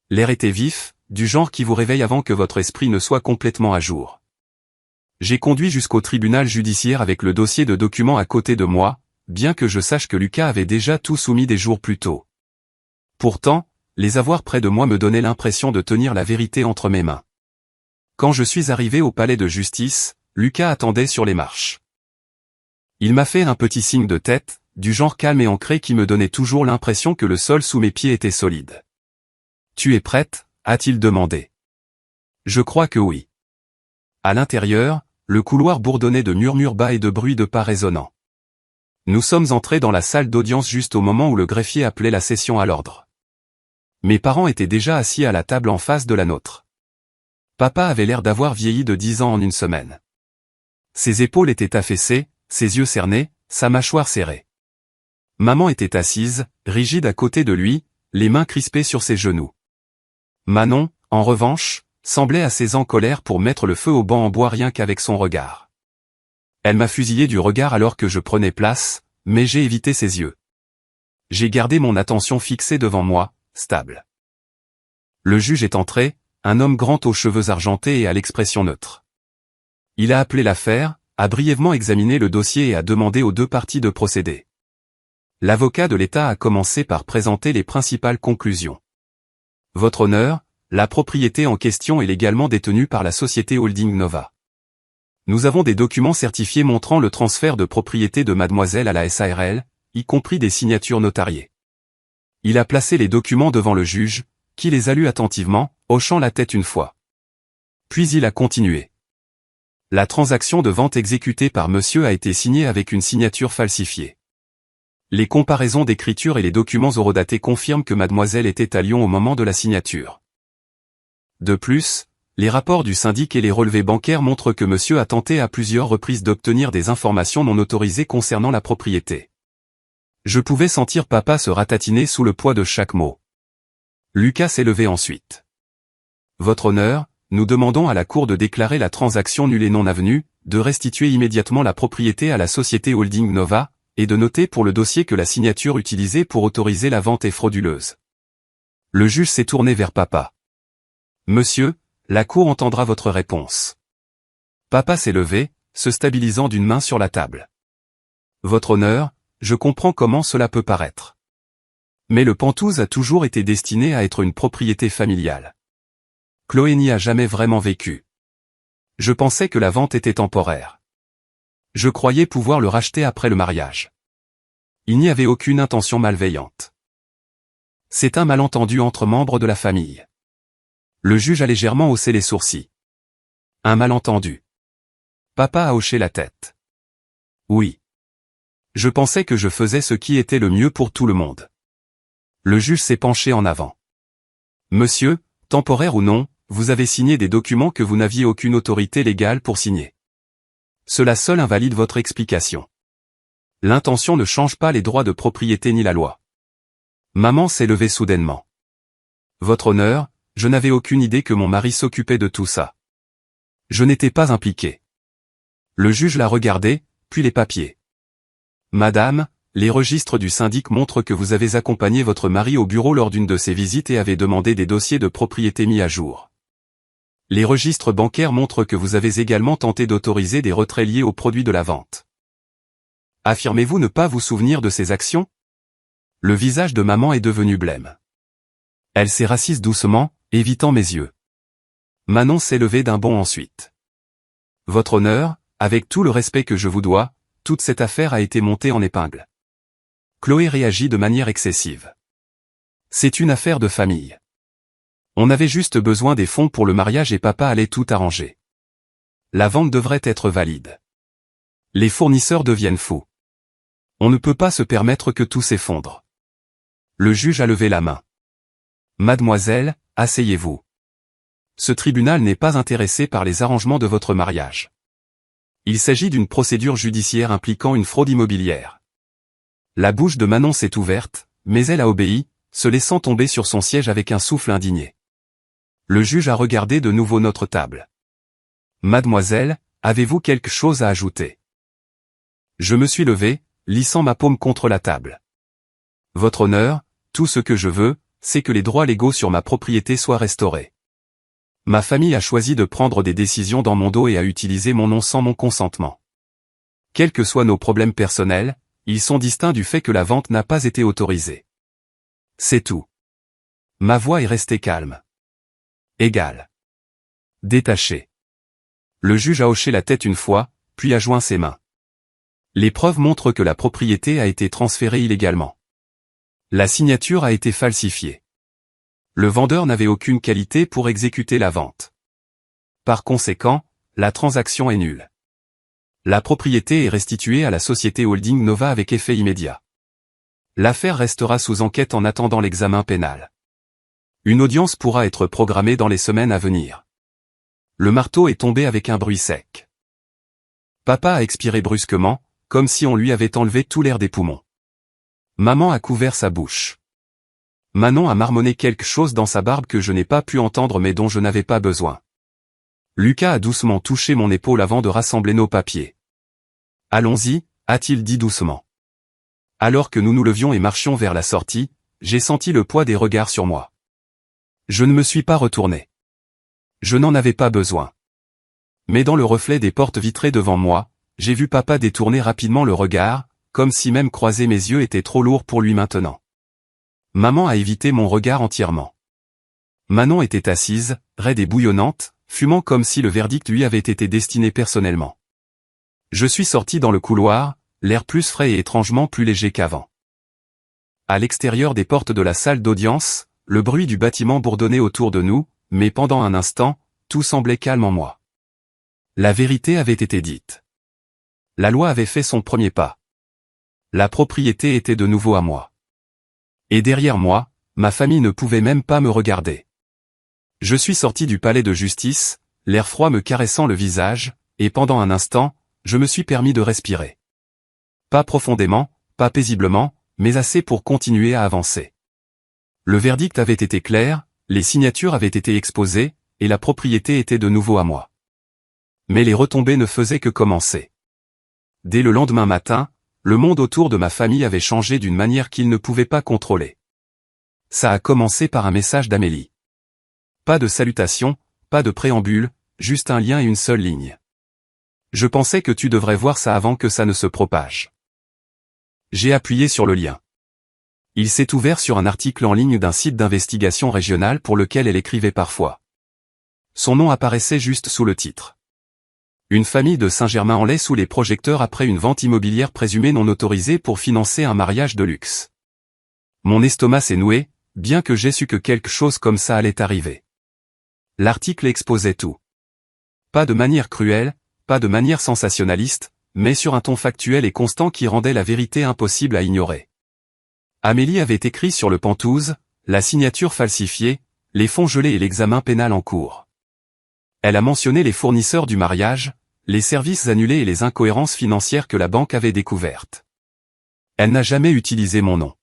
L'air était vif, du genre qui vous réveille avant que votre esprit ne soit complètement à jour. J'ai conduit jusqu'au tribunal judiciaire avec le dossier de documents à côté de moi, bien que je sache que Lucas avait déjà tout soumis des jours plus tôt. Pourtant, les avoir près de moi me donnait l'impression de tenir la vérité entre mes mains. Quand je suis arrivé au palais de justice, Lucas attendait sur les marches. Il m'a fait un petit signe de tête, du genre calme et ancré qui me donnait toujours l'impression que le sol sous mes pieds était solide. « Tu es prête ?» a-t-il demandé. Je crois que oui. À l'intérieur, le couloir bourdonnait de murmures bas et de bruits de pas résonnants. Nous sommes entrés dans la salle d'audience juste au moment où le greffier appelait la session à l'ordre. Mes parents étaient déjà assis à la table en face de la nôtre. Papa avait l'air d'avoir vieilli de 10 ans en une semaine. Ses épaules étaient affaissées, ses yeux cernés, sa mâchoire serrée. Maman était assise, rigide à côté de lui, les mains crispées sur ses genoux. Manon, en revanche, semblait assez en colère pour mettre le feu au banc en bois rien qu'avec son regard. Elle m'a fusillé du regard alors que je prenais place, mais j'ai évité ses yeux. J'ai gardé mon attention fixée devant moi, stable. Le juge est entré, un homme grand aux cheveux argentés et à l'expression neutre. Il a appelé l'affaire, a brièvement examiné le dossier et a demandé aux deux parties de procéder. L'avocat de l'État a commencé par présenter les principales conclusions. Votre honneur, la propriété en question est légalement détenue par la société Holding Nova. Nous avons des documents certifiés montrant le transfert de propriété de mademoiselle à la SARL, y compris des signatures notariées. Il a placé les documents devant le juge, qui les a lus attentivement, hochant la tête une fois. Puis il a continué. La transaction de vente exécutée par monsieur a été signée avec une signature falsifiée. Les comparaisons d'écriture et les documents horodatés confirment que mademoiselle était à Lyon au moment de la signature. De plus, les rapports du syndic et les relevés bancaires montrent que monsieur a tenté à plusieurs reprises d'obtenir des informations non autorisées concernant la propriété. Je pouvais sentir papa se ratatiner sous le poids de chaque mot. Lucas s'est levé ensuite. Votre honneur, nous demandons à la Cour de déclarer la transaction nulle et non avenue, de restituer immédiatement la propriété à la société Holding Nova, et de noter pour le dossier que la signature utilisée pour autoriser la vente est frauduleuse. Le juge s'est tourné vers papa. Monsieur, la Cour entendra votre réponse. Papa s'est levé, se stabilisant d'une main sur la table. Votre honneur, je comprends comment cela peut paraître. Mais le Penthouse a toujours été destiné à être une propriété familiale. Chloé n'y a jamais vraiment vécu. Je pensais que la vente était temporaire. Je croyais pouvoir le racheter après le mariage. Il n'y avait aucune intention malveillante. C'est un malentendu entre membres de la famille. Le juge a légèrement haussé les sourcils. Un malentendu. Papa a hoché la tête. Oui. Je pensais que je faisais ce qui était le mieux pour tout le monde. Le juge s'est penché en avant. Monsieur, temporaire ou non, vous avez signé des documents que vous n'aviez aucune autorité légale pour signer. Cela seul invalide votre explication. L'intention ne change pas les droits de propriété ni la loi. Maman s'est levée soudainement. Votre honneur, je n'avais aucune idée que mon mari s'occupait de tout ça. Je n'étais pas impliqué. Le juge l'a regardé, puis les papiers. Madame, les registres du syndic montrent que vous avez accompagné votre mari au bureau lors d'une de ses visites et avez demandé des dossiers de propriété mis à jour. Les registres bancaires montrent que vous avez également tenté d'autoriser des retraits liés aux produits de la vente. Affirmez-vous ne pas vous souvenir de ces actions? Le visage de maman est devenu blême. Elle s'est rassise doucement, évitant mes yeux. Manon s'est levée d'un bond ensuite. Votre honneur, avec tout le respect que je vous dois, toute cette affaire a été montée en épingle. Chloé réagit de manière excessive. C'est une affaire de famille. On avait juste besoin des fonds pour le mariage et papa allait tout arranger. La vente devrait être valide. Les fournisseurs deviennent fous. On ne peut pas se permettre que tout s'effondre. Le juge a levé la main. Mademoiselle, asseyez-vous. Ce tribunal n'est pas intéressé par les arrangements de votre mariage. Il s'agit d'une procédure judiciaire impliquant une fraude immobilière. La bouche de Manon s'est ouverte, mais elle a obéi, se laissant tomber sur son siège avec un souffle indigné. Le juge a regardé de nouveau notre table. Mademoiselle, avez-vous quelque chose à ajouter? Je me suis levé, lissant ma paume contre la table. Votre honneur, tout ce que je veux, c'est que les droits légaux sur ma propriété soient restaurés. Ma famille a choisi de prendre des décisions dans mon dos et a utilisé mon nom sans mon consentement. Quels que soient nos problèmes personnels, ils sont distincts du fait que la vente n'a pas été autorisée. C'est tout. Ma voix est restée calme. Égale. Détachée. Le juge a hoché la tête une fois, puis a joint ses mains. Les preuves montrent que la propriété a été transférée illégalement. La signature a été falsifiée. Le vendeur n'avait aucune qualité pour exécuter la vente. Par conséquent, la transaction est nulle. La propriété est restituée à la société Holding Nova avec effet immédiat. L'affaire restera sous enquête en attendant l'examen pénal. Une audience pourra être programmée dans les semaines à venir. Le marteau est tombé avec un bruit sec. Papa a expiré brusquement, comme si on lui avait enlevé tout l'air des poumons. Maman a couvert sa bouche. Manon a marmonné quelque chose dans sa barbe que je n'ai pas pu entendre mais dont je n'avais pas besoin. Lucas a doucement touché mon épaule avant de rassembler nos papiers. Allons-y, a-t-il dit doucement. Alors que nous nous levions et marchions vers la sortie, j'ai senti le poids des regards sur moi. Je ne me suis pas retourné. Je n'en avais pas besoin. Mais dans le reflet des portes vitrées devant moi, j'ai vu papa détourner rapidement le regard, comme si même croiser mes yeux était trop lourd pour lui maintenant. Maman a évité mon regard entièrement. Manon était assise, raide et bouillonnante, fumant comme si le verdict lui avait été destiné personnellement. Je suis sorti dans le couloir, l'air plus frais et étrangement plus léger qu'avant. À l'extérieur des portes de la salle d'audience, le bruit du bâtiment bourdonnait autour de nous, mais pendant un instant, tout semblait calme en moi. La vérité avait été dite. La loi avait fait son premier pas. La propriété était de nouveau à moi. Et derrière moi, ma famille ne pouvait même pas me regarder. Je suis sorti du palais de justice, l'air froid me caressant le visage, et pendant un instant, je me suis permis de respirer. Pas profondément, pas paisiblement, mais assez pour continuer à avancer. Le verdict avait été clair, les signatures avaient été exposées, et la propriété était de nouveau à moi. Mais les retombées ne faisaient que commencer. Dès le lendemain matin, le monde autour de ma famille avait changé d'une manière qu'ils ne pouvaient pas contrôler. Ça a commencé par un message d'Amélie. Pas de salutation, pas de préambule, juste un lien et une seule ligne. Je pensais que tu devrais voir ça avant que ça ne se propage. J'ai appuyé sur le lien. Il s'est ouvert sur un article en ligne d'un site d'investigation régional pour lequel elle écrivait parfois. Son nom apparaissait juste sous le titre. Une famille de Saint-Germain-en-Laye sous les projecteurs après une vente immobilière présumée non autorisée pour financer un mariage de luxe. Mon estomac s'est noué, bien que j'ai su que quelque chose comme ça allait arriver. L'article exposait tout. Pas de manière cruelle, pas de manière sensationnaliste, mais sur un ton factuel et constant qui rendait la vérité impossible à ignorer. Amélie avait écrit sur le Penthouse, la signature falsifiée, les fonds gelés et l'examen pénal en cours. Elle a mentionné les fournisseurs du mariage, les services annulés et les incohérences financières que la banque avait découvertes. Elle n'a jamais utilisé mon nom.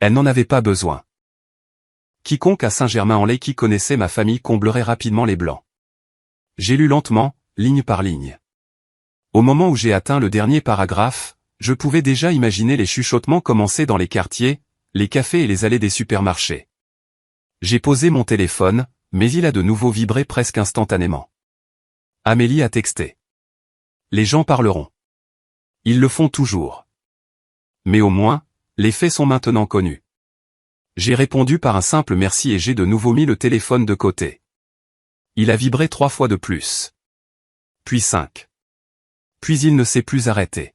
Elle n'en avait pas besoin. Quiconque à Saint-Germain-en-Laye qui connaissait ma famille comblerait rapidement les blancs. J'ai lu lentement, ligne par ligne. Au moment où j'ai atteint le dernier paragraphe, je pouvais déjà imaginer les chuchotements commencer dans les quartiers, les cafés et les allées des supermarchés. J'ai posé mon téléphone, mais il a de nouveau vibré presque instantanément. Amélie a texté. Les gens parleront. Ils le font toujours. Mais au moins, les faits sont maintenant connus. J'ai répondu par un simple merci et j'ai de nouveau mis le téléphone de côté. Il a vibré 3 fois de plus. Puis 5. Puis il ne s'est plus arrêté.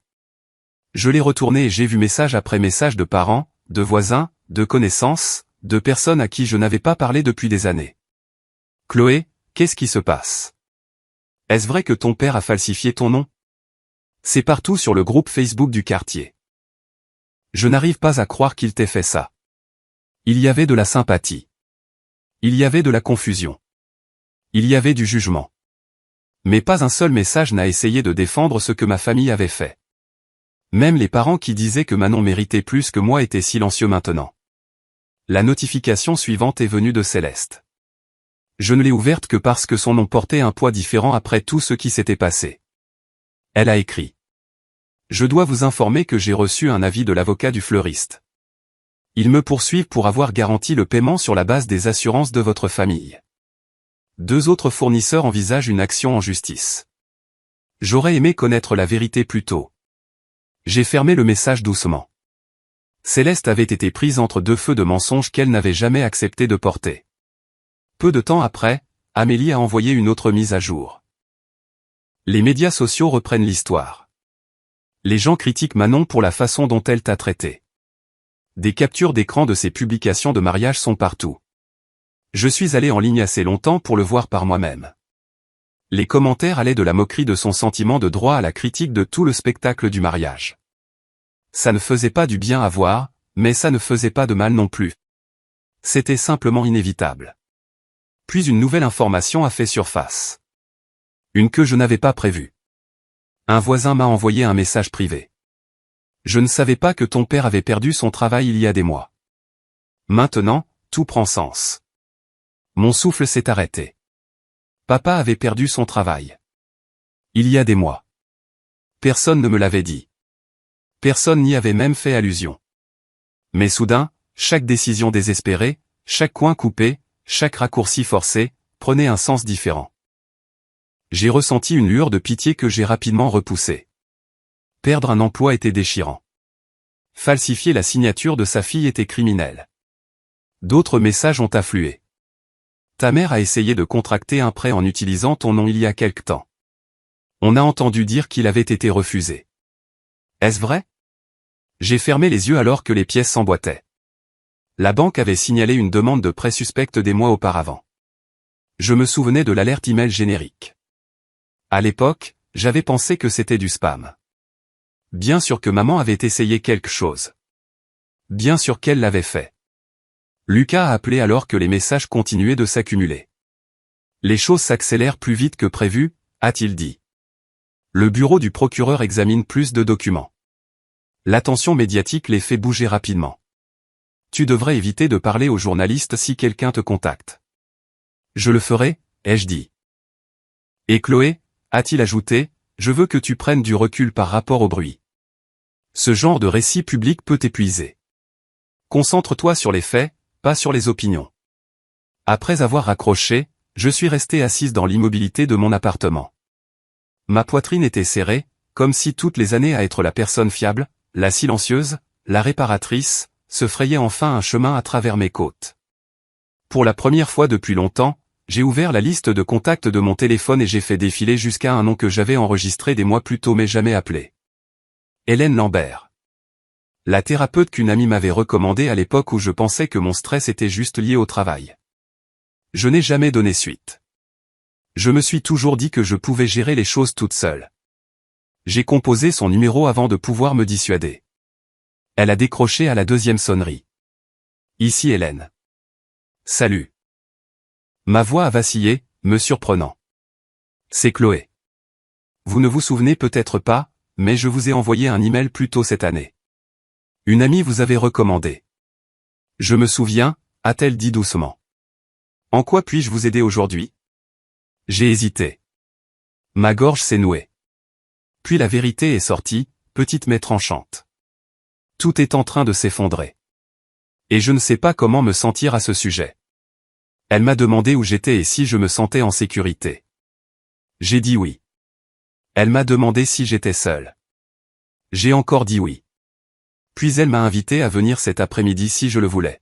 Je l'ai retourné et j'ai vu message après message de parents, de voisins, de connaissances, de personnes à qui je n'avais pas parlé depuis des années. Chloé, qu'est-ce qui se passe? Est-ce vrai que ton père a falsifié ton nom? C'est partout sur le groupe Facebook du quartier. Je n'arrive pas à croire qu'il t'ait fait ça. Il y avait de la sympathie. Il y avait de la confusion. Il y avait du jugement. Mais pas un seul message n'a essayé de défendre ce que ma famille avait fait. Même les parents qui disaient que Manon méritait plus que moi étaient silencieux maintenant. La notification suivante est venue de Céleste. Je ne l'ai ouverte que parce que son nom portait un poids différent après tout ce qui s'était passé. Elle a écrit. Je dois vous informer que j'ai reçu un avis de l'avocat du fleuriste. Ils me poursuivent pour avoir garanti le paiement sur la base des assurances de votre famille. 2 autres fournisseurs envisagent une action en justice. J'aurais aimé connaître la vérité plus tôt. J'ai fermé le message doucement. Céleste avait été prise entre 2 feux de mensonges qu'elle n'avait jamais accepté de porter. Peu de temps après, Amélie a envoyé une autre mise à jour. Les médias sociaux reprennent l'histoire. Les gens critiquent Manon pour la façon dont elle t'a traité. Des captures d'écran de ses publications de mariage sont partout. Je suis allé en ligne assez longtemps pour le voir par moi-même. Les commentaires allaient de la moquerie de son sentiment de droit à la critique de tout le spectacle du mariage. Ça ne faisait pas du bien à voir, mais ça ne faisait pas de mal non plus. C'était simplement inévitable. Puis une nouvelle information a fait surface. Une que je n'avais pas prévue. Un voisin m'a envoyé un message privé. Je ne savais pas que ton père avait perdu son travail il y a des mois. Maintenant, tout prend sens. Mon souffle s'est arrêté. Papa avait perdu son travail. Il y a des mois. Personne ne me l'avait dit. Personne n'y avait même fait allusion. Mais soudain, chaque décision désespérée, chaque coin coupé, chaque raccourci forcé, prenait un sens différent. J'ai ressenti une lueur de pitié que j'ai rapidement repoussée. Perdre un emploi était déchirant. Falsifier la signature de sa fille était criminel. D'autres messages ont afflué. Ta mère a essayé de contracter un prêt en utilisant ton nom il y a quelque temps. On a entendu dire qu'il avait été refusé. Est-ce vrai? J'ai fermé les yeux alors que les pièces s'emboîtaient. La banque avait signalé une demande de prêt suspecte des mois auparavant. Je me souvenais de l'alerte email générique. À l'époque, j'avais pensé que c'était du spam. Bien sûr que maman avait essayé quelque chose. Bien sûr qu'elle l'avait fait. Lucas a appelé alors que les messages continuaient de s'accumuler. Les choses s'accélèrent plus vite que prévu, a-t-il dit. Le bureau du procureur examine plus de documents. L'attention médiatique les fait bouger rapidement. Tu devrais éviter de parler aux journalistes si quelqu'un te contacte. Je le ferai, ai-je dit. Et Chloé, a-t-il ajouté, je veux que tu prennes du recul par rapport au bruit. Ce genre de récit public peut t'épuiser. Concentre-toi sur les faits, pas sur les opinions. Après avoir raccroché, je suis resté assise dans l'immobilité de mon appartement. Ma poitrine était serrée, comme si toutes les années à être la personne fiable, la silencieuse, la réparatrice, se frayaient enfin un chemin à travers mes côtes. Pour la première fois depuis longtemps, J'ai ouvert la liste de contacts de mon téléphone et j'ai fait défiler jusqu'à un nom que j'avais enregistré des mois plus tôt mais jamais appelé. Hélène Lambert. La thérapeute qu'une amie m'avait recommandée à l'époque où je pensais que mon stress était juste lié au travail. Je n'ai jamais donné suite. Je me suis toujours dit que je pouvais gérer les choses toute seule. J'ai composé son numéro avant de pouvoir me dissuader. Elle a décroché à la deuxième sonnerie. Ici Hélène. Salut. Ma voix a vacillé, me surprenant. C'est Chloé. Vous ne vous souvenez peut-être pas, mais je vous ai envoyé un email plus tôt cette année. Une amie vous avait recommandé. Je me souviens, a-t-elle dit doucement. En quoi puis-je vous aider aujourd'hui? J'ai hésité. Ma gorge s'est nouée. Puis la vérité est sortie, petite mais tranchante. Tout est en train de s'effondrer. Et je ne sais pas comment me sentir à ce sujet. Elle m'a demandé où j'étais et si je me sentais en sécurité. J'ai dit oui. Elle m'a demandé si j'étais seul. J'ai encore dit oui. Puis elle m'a invité à venir cet après-midi si je le voulais.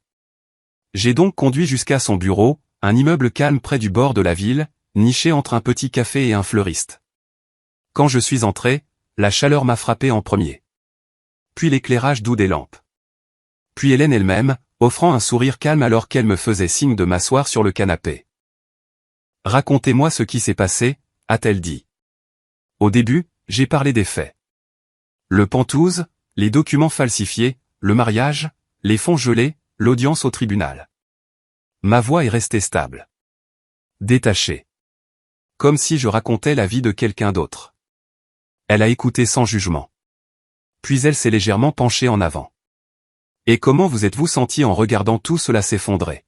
J'ai donc conduit jusqu'à son bureau, un immeuble calme près du bord de la ville, niché entre un petit café et un fleuriste. Quand je suis entré, la chaleur m'a frappé en premier. Puis l'éclairage doux des lampes. Puis Hélène elle-même, offrant un sourire calme alors qu'elle me faisait signe de m'asseoir sur le canapé. Racontez-moi ce qui s'est passé, a-t-elle dit. Au début, j'ai parlé des faits. Le Pentouse, les documents falsifiés, le mariage, les fonds gelés, l'audience au tribunal. Ma voix est restée stable. Détachée. Comme si je racontais la vie de quelqu'un d'autre. Elle a écouté sans jugement. Puis elle s'est légèrement penchée en avant. Et comment vous êtes-vous senti en regardant tout cela s'effondrer?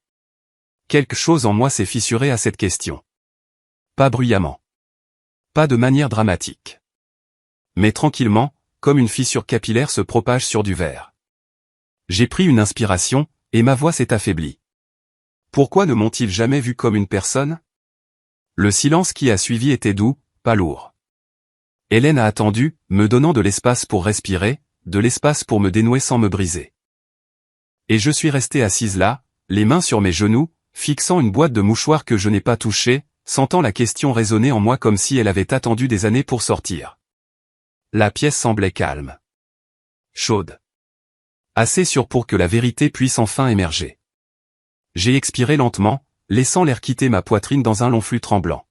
Quelque chose en moi s'est fissuré à cette question. Pas bruyamment. Pas de manière dramatique. Mais tranquillement, comme une fissure capillaire se propage sur du verre. J'ai pris une inspiration, et ma voix s'est affaiblie. Pourquoi ne m'ont-ils jamais vu comme une personne? Le silence qui a suivi était doux, pas lourd. Hélène a attendu, me donnant de l'espace pour respirer, de l'espace pour me dénouer sans me briser. Et je suis resté assise là, les mains sur mes genoux, fixant une boîte de mouchoirs que je n'ai pas touchée, sentant la question résonner en moi comme si elle avait attendu des années pour sortir. La pièce semblait calme. Chaude. Assez sûre pour que la vérité puisse enfin émerger. J'ai expiré lentement, laissant l'air quitter ma poitrine dans un long flux tremblant.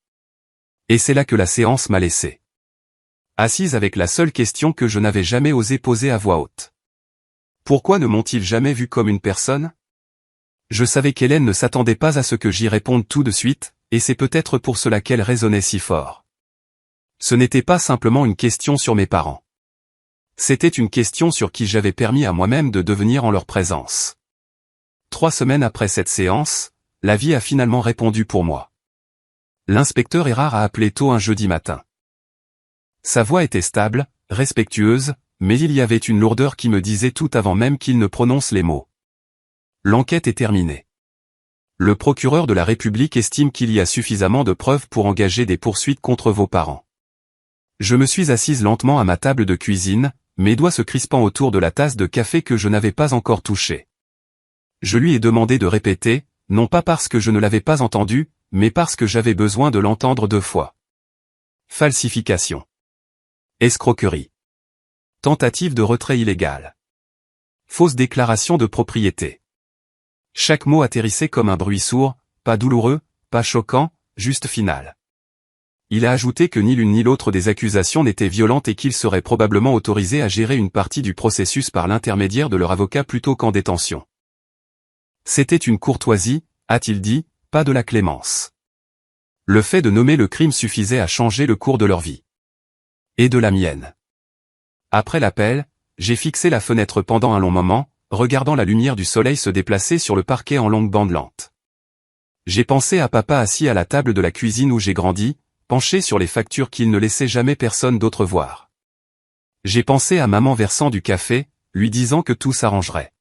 Et c'est là que la séance m'a laissé. Assise avec la seule question que je n'avais jamais osé poser à voix haute. Pourquoi ne m'ont-ils jamais vu comme une personne? Je savais qu'Hélène ne s'attendait pas à ce que j'y réponde tout de suite, et c'est peut-être pour cela qu'elle résonnait si fort. Ce n'était pas simplement une question sur mes parents. C'était une question sur qui j'avais permis à moi-même de devenir en leur présence. 3 semaines après cette séance, la vie a finalement répondu pour moi. L'inspecteur Erard a appelé tôt un jeudi matin. Sa voix était stable, respectueuse, mais il y avait une lourdeur qui me disait tout avant même qu'il ne prononce les mots. L'enquête est terminée. Le procureur de la République estime qu'il y a suffisamment de preuves pour engager des poursuites contre vos parents. Je me suis assise lentement à ma table de cuisine, mes doigts se crispant autour de la tasse de café que je n'avais pas encore touchée. Je lui ai demandé de répéter, non pas parce que je ne l'avais pas entendu, mais parce que j'avais besoin de l'entendre 2 fois. Falsification. Escroquerie. Tentative de retrait illégal. Fausse déclaration de propriété. Chaque mot atterrissait comme un bruit sourd, pas douloureux, pas choquant, juste final. Il a ajouté que ni l'une ni l'autre des accusations n'était violente et qu'ils seraient probablement autorisés à gérer une partie du processus par l'intermédiaire de leur avocat plutôt qu'en détention. C'était une courtoisie, a-t-il dit, pas de la clémence. Le fait de nommer le crime suffisait à changer le cours de leur vie. Et de la mienne. Après l'appel, j'ai fixé la fenêtre pendant un long moment, regardant la lumière du soleil se déplacer sur le parquet en longue bande lente. J'ai pensé à papa assis à la table de la cuisine où j'ai grandi, penché sur les factures qu'il ne laissait jamais personne d'autre voir. J'ai pensé à maman versant du café, lui disant que tout s'arrangerait.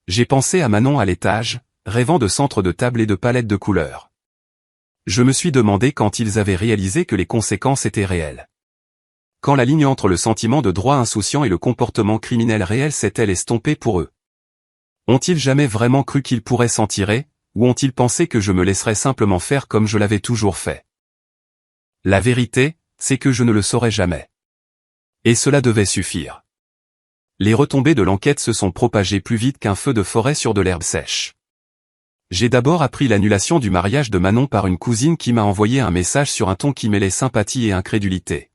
J'ai pensé à Manon à l'étage, rêvant de centres de table et de palettes de couleurs. Je me suis demandé quand ils avaient réalisé que les conséquences étaient réelles. Quand la ligne entre le sentiment de droit insouciant et le comportement criminel réel s'est-elle estompée pour eux? Ont-ils jamais vraiment cru qu'ils pourraient s'en tirer, ou ont-ils pensé que je me laisserais simplement faire comme je l'avais toujours fait? La vérité, c'est que je ne le saurais jamais. Et cela devait suffire. Les retombées de l'enquête se sont propagées plus vite qu'un feu de forêt sur de l'herbe sèche. J'ai d'abord appris l'annulation du mariage de Manon par une cousine qui m'a envoyé un message sur un ton qui mêlait sympathie et incrédulité.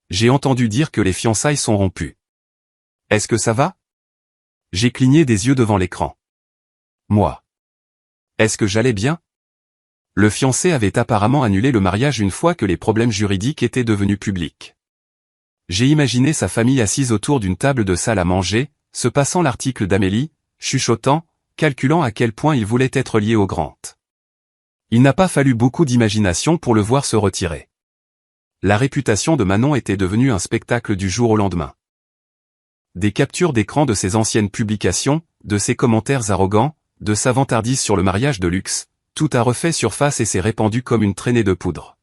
J'ai entendu dire que les fiançailles sont rompues. Est-ce que ça va? J'ai cligné des yeux devant l'écran. Moi. Est-ce que j'allais bien? Le fiancé avait apparemment annulé le mariage une fois que les problèmes juridiques étaient devenus publics. J'ai imaginé sa famille assise autour d'une table de salle à manger, se passant l'article d'Amélie, chuchotant, calculant à quel point il voulait être lié au Grant. Il n'a pas fallu beaucoup d'imagination pour le voir se retirer. La réputation de Manon était devenue un spectacle du jour au lendemain. Des captures d'écran de ses anciennes publications, de ses commentaires arrogants, de sa vantardise sur le mariage de luxe, tout a refait surface et s'est répandu comme une traînée de poudre.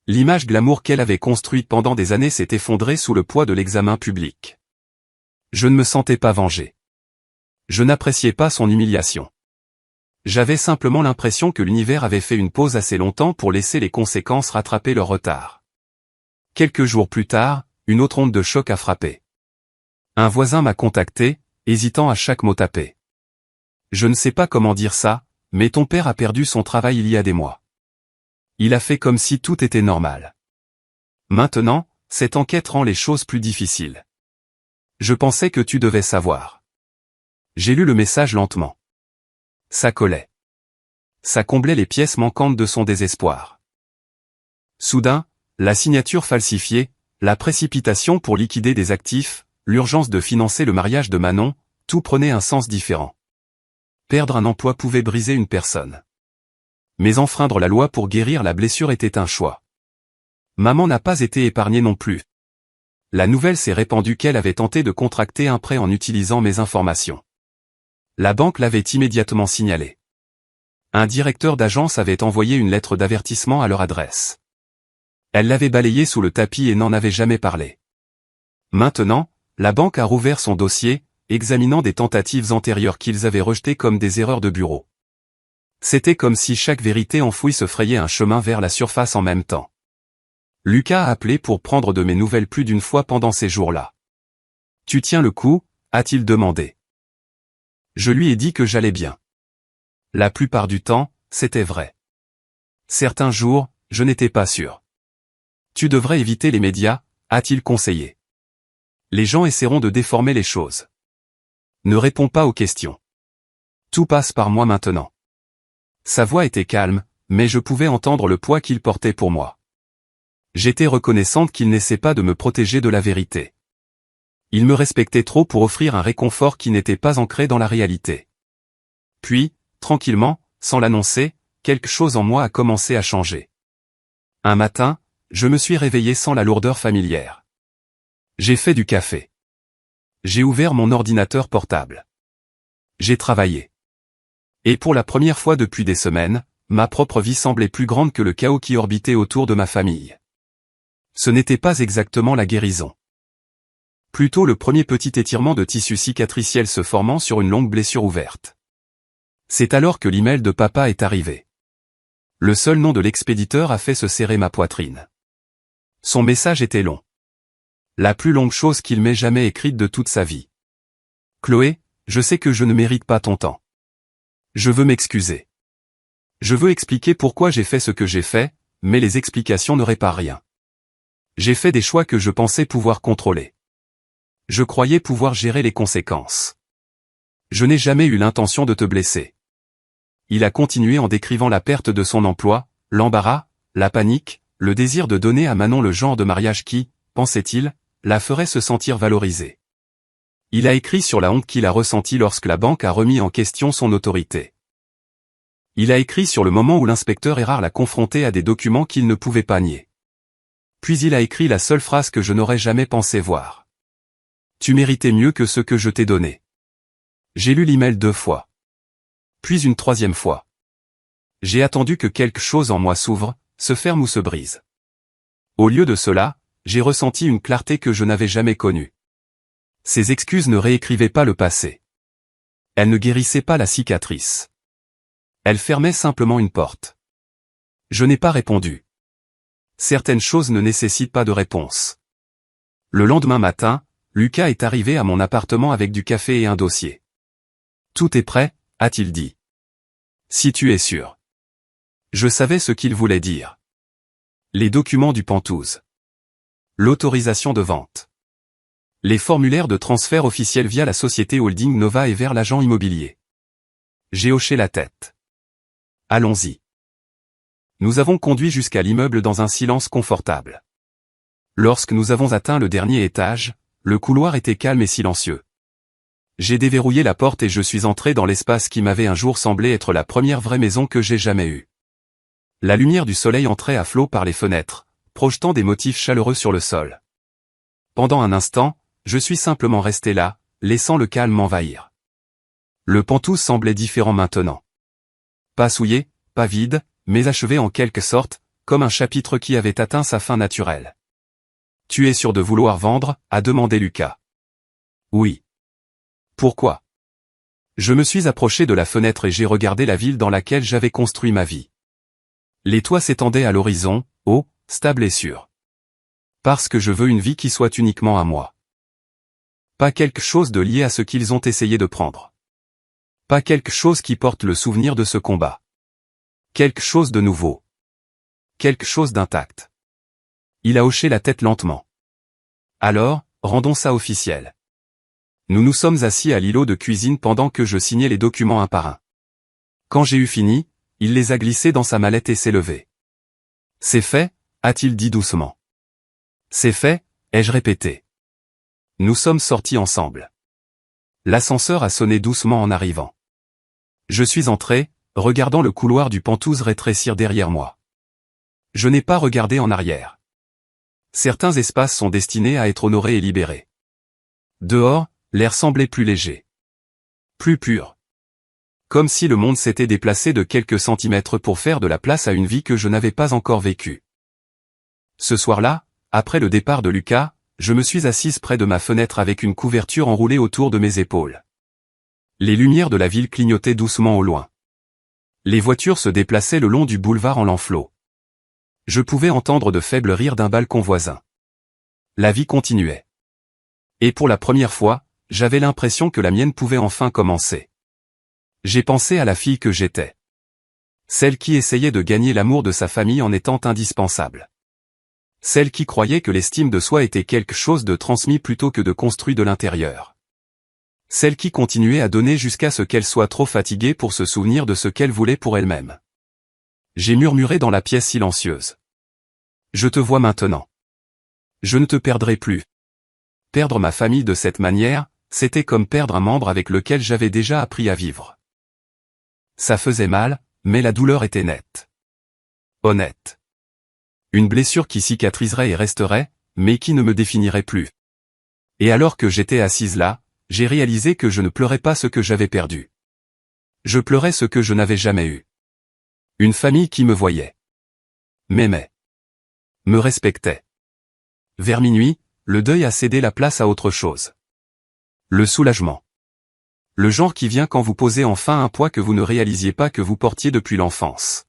L'image glamour qu'elle avait construite pendant des années s'est effondrée sous le poids de l'examen public. Je ne me sentais pas vengé. Je n'appréciais pas son humiliation. J'avais simplement l'impression que l'univers avait fait une pause assez longtemps pour laisser les conséquences rattraper leur retard. Quelques jours plus tard, une autre onde de choc a frappé. Un voisin m'a contacté, hésitant à chaque mot tapé. Je ne sais pas comment dire ça, mais ton père a perdu son travail il y a des mois. Il a fait comme si tout était normal. Maintenant, cette enquête rend les choses plus difficiles. Je pensais que tu devais savoir. J'ai lu le message lentement. Ça collait. Ça comblait les pièces manquantes de son désespoir. Soudain, la signature falsifiée, la précipitation pour liquider des actifs, l'urgence de financer le mariage de Manon, tout prenait un sens différent. Perdre un emploi pouvait briser une personne. Mais enfreindre la loi pour guérir la blessure était un choix. Maman n'a pas été épargnée non plus. La nouvelle s'est répandue qu'elle avait tenté de contracter un prêt en utilisant mes informations. La banque l'avait immédiatement signalé. Un directeur d'agence avait envoyé une lettre d'avertissement à leur adresse. Elle l'avait balayée sous le tapis et n'en avait jamais parlé. Maintenant, la banque a rouvert son dossier, examinant des tentatives antérieures qu'ils avaient rejetées comme des erreurs de bureau. C'était comme si chaque vérité enfouie se frayait un chemin vers la surface en même temps. Lucas a appelé pour prendre de mes nouvelles plus d'une fois pendant ces jours-là. « Tu tiens le coup ?» a-t-il demandé. Je lui ai dit que j'allais bien. La plupart du temps, c'était vrai. Certains jours, je n'étais pas sûr. Tu devrais éviter les médias, a-t-il conseillé. Les gens essaieront de déformer les choses. Ne réponds pas aux questions. Tout passe par moi maintenant. Sa voix était calme, mais je pouvais entendre le poids qu'il portait pour moi. J'étais reconnaissante qu'il n'essaie pas de me protéger de la vérité. Il me respectait trop pour offrir un réconfort qui n'était pas ancré dans la réalité. Puis, tranquillement, sans l'annoncer, quelque chose en moi a commencé à changer. Un matin, je me suis réveillé sans la lourdeur familière. J'ai fait du café. J'ai ouvert mon ordinateur portable. J'ai travaillé. Et pour la première fois depuis des semaines, ma propre vie semblait plus grande que le chaos qui orbitait autour de ma famille. Ce n'était pas exactement la guérison. Plutôt le premier petit étirement de tissu cicatriciel se formant sur une longue blessure ouverte. C'est alors que l'email de papa est arrivé. Le seul nom de l'expéditeur a fait se serrer ma poitrine. Son message était long. La plus longue chose qu'il m'ait jamais écrite de toute sa vie. Chloé, je sais que je ne mérite pas ton temps. Je veux m'excuser. Je veux expliquer pourquoi j'ai fait ce que j'ai fait, mais les explications ne réparent rien. J'ai fait des choix que je pensais pouvoir contrôler. Je croyais pouvoir gérer les conséquences. Je n'ai jamais eu l'intention de te blesser. Il a continué en décrivant la perte de son emploi, l'embarras, la panique, le désir de donner à Manon le genre de mariage qui, pensait-il, la ferait se sentir valorisée. Il a écrit sur la honte qu'il a ressentie lorsque la banque a remis en question son autorité. Il a écrit sur le moment où l'inspecteur Erard l'a confronté à des documents qu'il ne pouvait pas nier. Puis il a écrit la seule phrase que je n'aurais jamais pensé voir. Tu méritais mieux que ce que je t'ai donné. J'ai lu l'email 2 fois. Puis une 3e fois. J'ai attendu que quelque chose en moi s'ouvre, se ferme ou se brise. Au lieu de cela, j'ai ressenti une clarté que je n'avais jamais connue. Ces excuses ne réécrivaient pas le passé. Elles ne guérissaient pas la cicatrice. Elle fermait simplement une porte. Je n'ai pas répondu. Certaines choses ne nécessitent pas de réponse. Le lendemain matin, Lucas est arrivé à mon appartement avec du café et un dossier. Tout est prêt, a-t-il dit. Si tu es sûr. Je savais ce qu'il voulait dire. Les documents du Penthouse. L'autorisation de vente. Les formulaires de transfert officiels via la société holding Nova et vers l'agent immobilier. J'ai hoché la tête. Allons-y. Nous avons conduit jusqu'à l'immeuble dans un silence confortable. Lorsque nous avons atteint le dernier étage, le couloir était calme et silencieux. J'ai déverrouillé la porte et je suis entré dans l'espace qui m'avait un jour semblé être la première vraie maison que j'ai jamais eue. La lumière du soleil entrait à flot par les fenêtres, projetant des motifs chaleureux sur le sol. Pendant un instant, je suis simplement resté là, laissant le calme m'envahir. Le Penthouse semblait différent maintenant. Pas souillé, pas vide, mais achevé en quelque sorte, comme un chapitre qui avait atteint sa fin naturelle. « Tu es sûr de vouloir vendre ?» a demandé Lucas. « Oui. » « Pourquoi ?» Je me suis approché de la fenêtre et j'ai regardé la ville dans laquelle j'avais construit ma vie. Les toits s'étendaient à l'horizon, haut, stable et sûr. Parce que je veux une vie qui soit uniquement à moi. Pas quelque chose de lié à ce qu'ils ont essayé de prendre. Pas quelque chose qui porte le souvenir de ce combat. Quelque chose de nouveau. Quelque chose d'intact. Il a hoché la tête lentement. Alors, rendons ça officiel. Nous nous sommes assis à l'îlot de cuisine pendant que je signais les documents un par un. Quand j'ai eu fini, il les a glissés dans sa mallette et s'est levé. « C'est fait » a-t-il dit doucement. « C'est fait » ai-je répété. Nous sommes sortis ensemble. L'ascenseur a sonné doucement en arrivant. Je suis entré, regardant le couloir du Penthouse rétrécir derrière moi. Je n'ai pas regardé en arrière. Certains espaces sont destinés à être honorés et libérés. Dehors, l'air semblait plus léger. Plus pur. Comme si le monde s'était déplacé de quelques centimètres pour faire de la place à une vie que je n'avais pas encore vécue. Ce soir-là, après le départ de Lucas, je me suis assise près de ma fenêtre avec une couverture enroulée autour de mes épaules. Les lumières de la ville clignotaient doucement au loin. Les voitures se déplaçaient le long du boulevard en l'enflot. Je pouvais entendre de faibles rires d'un balcon voisin. La vie continuait. Et pour la première fois, j'avais l'impression que la mienne pouvait enfin commencer. J'ai pensé à la fille que j'étais. Celle qui essayait de gagner l'amour de sa famille en étant indispensable. Celle qui croyait que l'estime de soi était quelque chose de transmis plutôt que de construit de l'intérieur. Celle qui continuait à donner jusqu'à ce qu'elle soit trop fatiguée pour se souvenir de ce qu'elle voulait pour elle-même. J'ai murmuré dans la pièce silencieuse. Je te vois maintenant. Je ne te perdrai plus. Perdre ma famille de cette manière, c'était comme perdre un membre avec lequel j'avais déjà appris à vivre. Ça faisait mal, mais la douleur était nette. Honnête. Une blessure qui cicatriserait et resterait, mais qui ne me définirait plus. Et alors que j'étais assise là, j'ai réalisé que je ne pleurais pas ce que j'avais perdu. Je pleurais ce que je n'avais jamais eu. Une famille qui me voyait. M'aimait. Me respectait. Vers minuit, le deuil a cédé la place à autre chose. Le soulagement. Le genre qui vient quand vous posez enfin un poids que vous ne réalisiez pas que vous portiez depuis l'enfance.